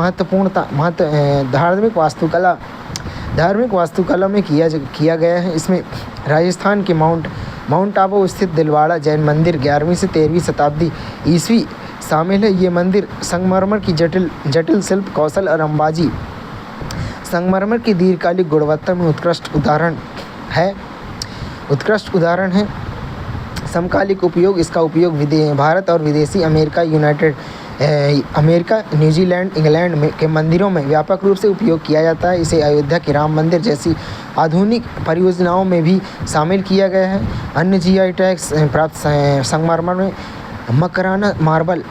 वास्तुकला में किया गया है। इसमें राजस्थान के माउंट आबू स्थित दिलवाड़ा जैन मंदिर 11वीं से 13वीं शताब्दी ईस्वी शामिल है। ये मंदिर संगमरमर की जटिल शिल्प कौशल और अंबाजी संगमरमर की दीर्घकालिक गुणवत्ता में उत्कृष्ट उदाहरण है। समकालिक उपयोग इसका उपयोग भारत और विदेशी अमेरिका, न्यूजीलैंड, इंग्लैंड के मंदिरों में व्यापक रूप से उपयोग किया जाता है। इसे अयोध्या के राम मंदिर जैसी आधुनिक परियोजनाओं में भी शामिल किया गया है। अन्य जीआई टैग्स प्राप्त संगमरमर में मकराना मार्बल,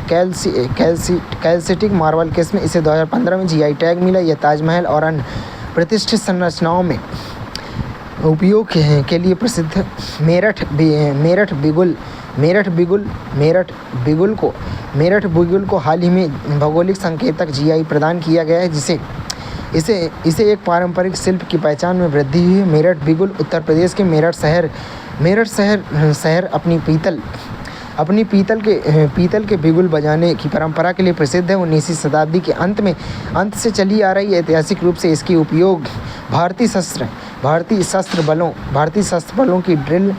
कैल्सिटिक मार्बल किस्म, इसे 2015 में जीआई टैग मिला। यह ताजमहल और अन्य प्रतिष्ठित संरचनाओं में उपयोग के लिए प्रसिद्ध है। मेरठ बिगुल को हाल ही में भौगोलिक संकेतक जीआई प्रदान किया गया है जिसे इसे एक पारंपरिक शिल्प की पहचान में वृद्धि हुई है। मेरठ बिगुल उत्तर प्रदेश के मेरठ शहर अपनी पीतल के बिगुल बजाने की परंपरा के लिए प्रसिद्ध है। 19वीं शताब्दी के अंत से चली आ रही ऐतिहासिक रूप से इसकी उपयोग भारतीय सशस्त्र बलों की ड्रिल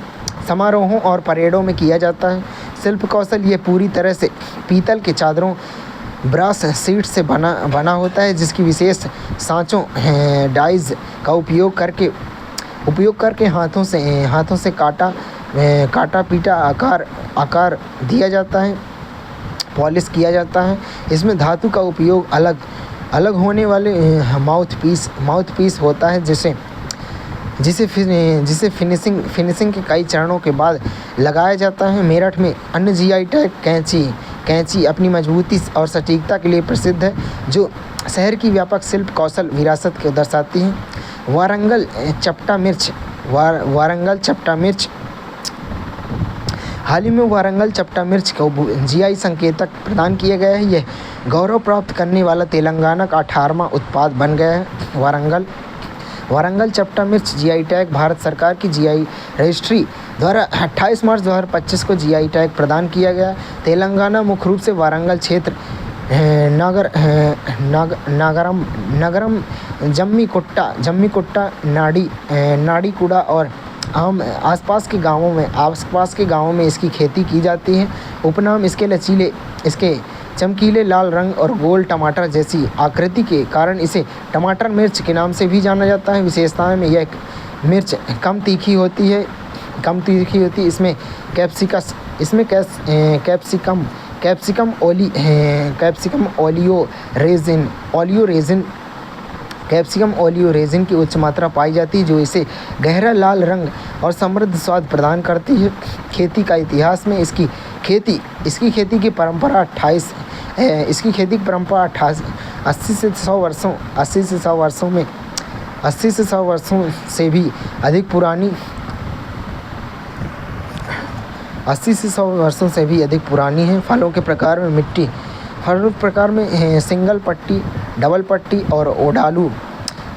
समारोहों और परेडों में किया जाता है। शिल्प कौशल ये पूरी तरह से पीतल के चादरों, ब्रास शीट से बना होता है जिसकी विशेष सांचों डाइज का उपयोग करके हाथों से काटा पीटा आकार दिया जाता है, पॉलिश किया जाता है। इसमें धातु का उपयोग अलग होने वाले माउथपीस होता है जिसे फिनिशिंग के कई चरणों के बाद लगाया जाता है। मेरठ में अन्य जीआई टैग कैंची अपनी मजबूती और सटीकता के लिए प्रसिद्ध है जो शहर की व्यापक शिल्प कौशल विरासत को दर्शाती है। वारंगल चपटा मिर्च हाल ही में वारंगल चपटा मिर्च को जीआई संकेतक प्रदान किया गया है। यह गौरव प्राप्त करने वाला तेलंगाना का 18वां उत्पाद बन गया है। वारंगल चपटा मिर्च जीआई टैग भारत सरकार की जीआई रजिस्ट्री द्वारा 28 मार्च 2025 को जीआई टैग प्रदान किया गया। तेलंगाना मुख्य रूप से वारंगल क्षेत्र नगरम जम्मीकुट्टा नाडीकुड़ा और आसपास के गांवों में इसकी खेती की जाती है। उपनाम इसके चमकीले लाल रंग और गोल टमाटर जैसी आकृति के कारण इसे टमाटर मिर्च के नाम से भी जाना जाता है। विशेषताएं में यह मिर्च कम तीखी होती है। इसमें कैप्सिकम ओलियो रेजिन की उच्च मात्रा पाई जाती है जो इसे गहरा लाल रंग और समृद्ध स्वाद प्रदान करती है। खेती का इतिहास में इसकी खेती की परंपरा 80 से 100 वर्षों से भी अधिक पुरानी 80 से 100 वर्षों से भी अधिक पुरानी है। फलों के प्रकार में मिट्टी, फलों के प्रकार में सिंगल पट्टी, डबल पट्टी और ओडालू।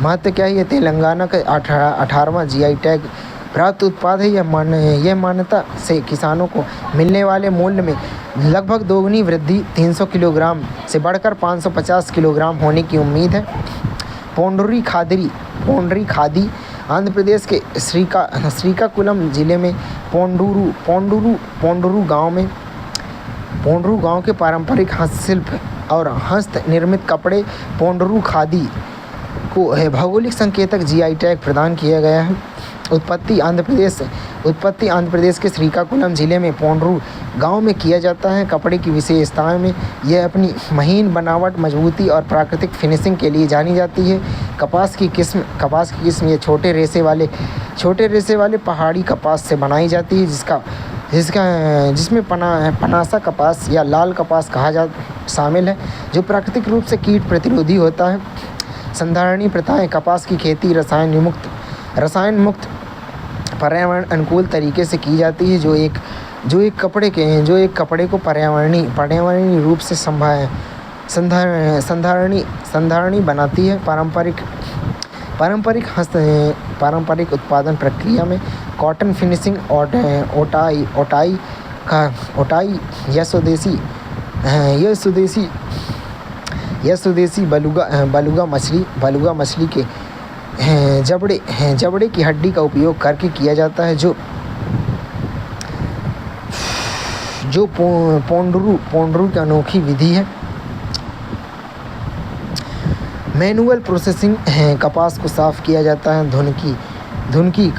महत्व क्या है, ये तेलंगाना का 18वां GI टैग प्राप्त उत्पाद है। यह मान्यता से किसानों को मिलने वाले मूल्य में लगभग दोगुनी वृद्धि 300 किलोग्राम से बढ़कर 550 किलोग्राम होने की उम्मीद है। पोंडरी खादी आंध्र प्रदेश के श्रीकाकुलम जिले में पोंडुरू गांव के पारंपरिक हस्तशिल्प और हस्त निर्मित कपड़े पोंडुरू खादी को भौगोलिक संकेतक GI टैग प्रदान किया गया है। उत्पत्ति आंध्र प्रदेश के श्रीकाकुलम जिले में पोंडुरू गांव में किया जाता है। कपड़े की विशेषताओं में यह अपनी महीन बनावट, मजबूती और प्राकृतिक फिनिशिंग के लिए जानी जाती है। कपास की किस्म ये छोटे रेशे वाले पहाड़ी कपास से बनाई जाती है, जिसमें पनासा कपास या लाल कपास शामिल है, जो प्राकृतिक रूप से कीट प्रतिरोधी होता है। संधारणी प्रथाएं, कपास की खेती रसायन मुक्त पर्यावरण अनुकूल तरीके से की जाती है, जो एक कपड़े को पर्यावरणीय रूप से संधारणी बनाती है। पारंपरिक उत्पादन प्रक्रिया में कॉटन फिनिशिंग, ओटाई या स्वदेशी बलुगा मछली के जबड़े की हड्डी का उपयोग करके किया जाता है, जो पोंडुरू की अनोखी विधि है। मैनुअल प्रोसेसिंग, कपास को साफ किया जाता है, धुनकी धुनकी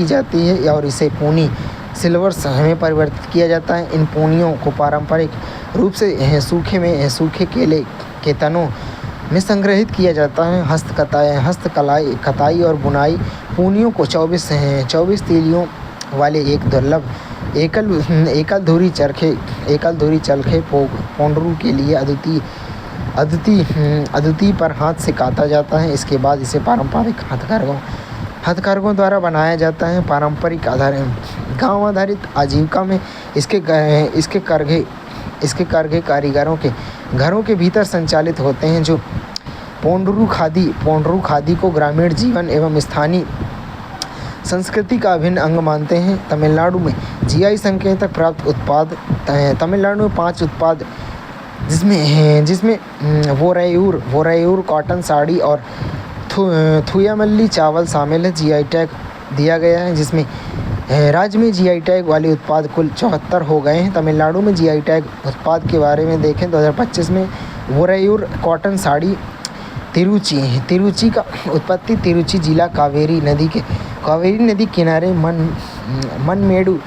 जाती है और इसे पोनी सिल्वर्स में परिवर्तित किया जाता है। इन पोनियों को पारंपरिक रूप से सूखे केले के तनों में संग्रहित किया जाता है। कताई और बुनाई, पोनियों को 24 तीलियों वाले एक दुर्लभ एकल धुरी चरखे पोंडुरू के लिए अद्वितीय पर हाथ से काता जाता है। इसके बाद इसे पारंपरिक हथकरघों द्वारा बनाया जाता है। पारंपरिक गांव आधारित आजीविका में इसके करघे कारीगरों के घरों के भीतर संचालित होते हैं, जो पोंडुरू खादी को ग्रामीण जीवन एवं स्थानीय संस्कृति का अभिन्न अंग मानते हैं। तमिलनाडु में GI संकेतक प्राप्त उत्पाद, तमिलनाडु में 5 उत्पाद जिसमें वोरायूर कॉटन साड़ी और थुयामल्ली चावल शामिल है। GI टैग दिया गया है, जिसमें राज्य में GI टैग वाले उत्पाद कुल 74 हो गए हैं। तमिलनाडु में GI टैग उत्पाद के बारे में देखें 2025 में वोरायूर कॉटन साड़ी तिरुचि का उत्पत्ति तिरुचि जिला कावेरी नदी किनारे मनमेडु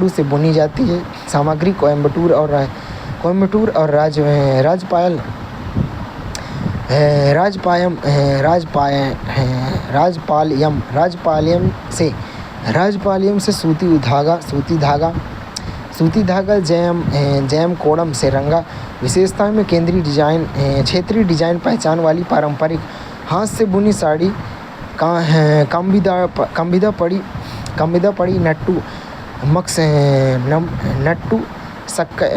से बुनी जाती है। सामग्री कोयम्बटूर और राजपालयम से सूती धागा जैम कोडम से रंगा। विशेषता में क्षेत्रीय डिजाइन पहचान वाली पारंपरिक हाथ से बुनी साड़ी कंबिदा पड़ी नट्टू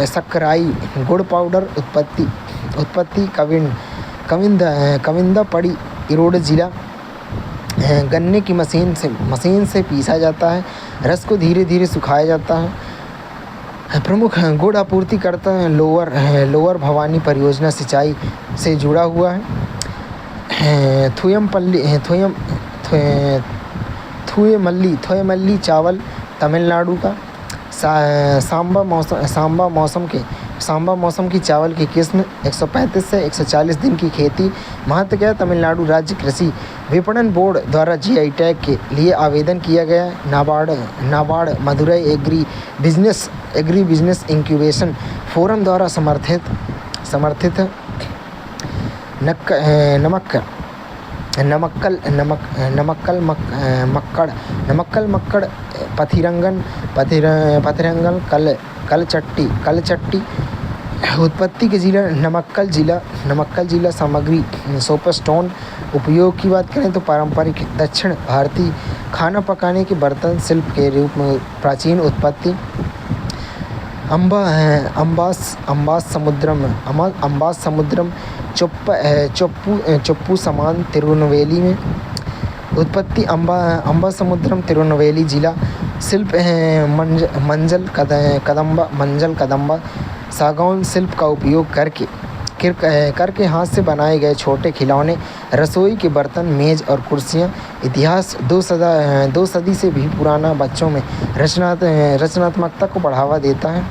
सक्कराई गुड़ पाउडर उत्पत्ति कविंदा पड़ी इरोड जिला। गन्ने की मशीन से पीसा जाता है। रस को धीरे धीरे सुखाया जाता है। प्रमुख गुड़ आपूर्ति करता है लोअर भवानी परियोजना सिंचाई से जुड़ा हुआ है। थुयमल्ली चावल तमिलनाडु का सांबा मौसम की चावल की किस्म 135 से 140 दिन की खेती। महत्व क्या है, तमिलनाडु राज्य कृषि विपणन बोर्ड द्वारा GI टैग के लिए आवेदन किया गया। NABARD Madurai agri business incubation forum द्वारा समर्थित नमक्कल मक्कड़ पथिरंगन कलचट्टी उत्पत्ति के जिला नमक्कल जिला सामग्री सोपस्टोन। उपयोग की बात करें तो पारंपरिक दक्षिण भारतीय खाना पकाने के बर्तन शिल्प के रूप में प्राचीन उत्पत्ति। अम्बास समुद्रम चोप्पू समान तिरुनेलवेली में। उत्पत्ति अम्बा समुद्रम तिरुनेलवेली जिला। शिल्प मंजल कदम्बा सागौन शिल्प का उपयोग करके हाथ से बनाए गए छोटे खिलौने, रसोई के बर्तन, मेज और कुर्सियाँ। इतिहास 2 सदी से भी पुराना, बच्चों में रचनात्मकता को बढ़ावा देता है।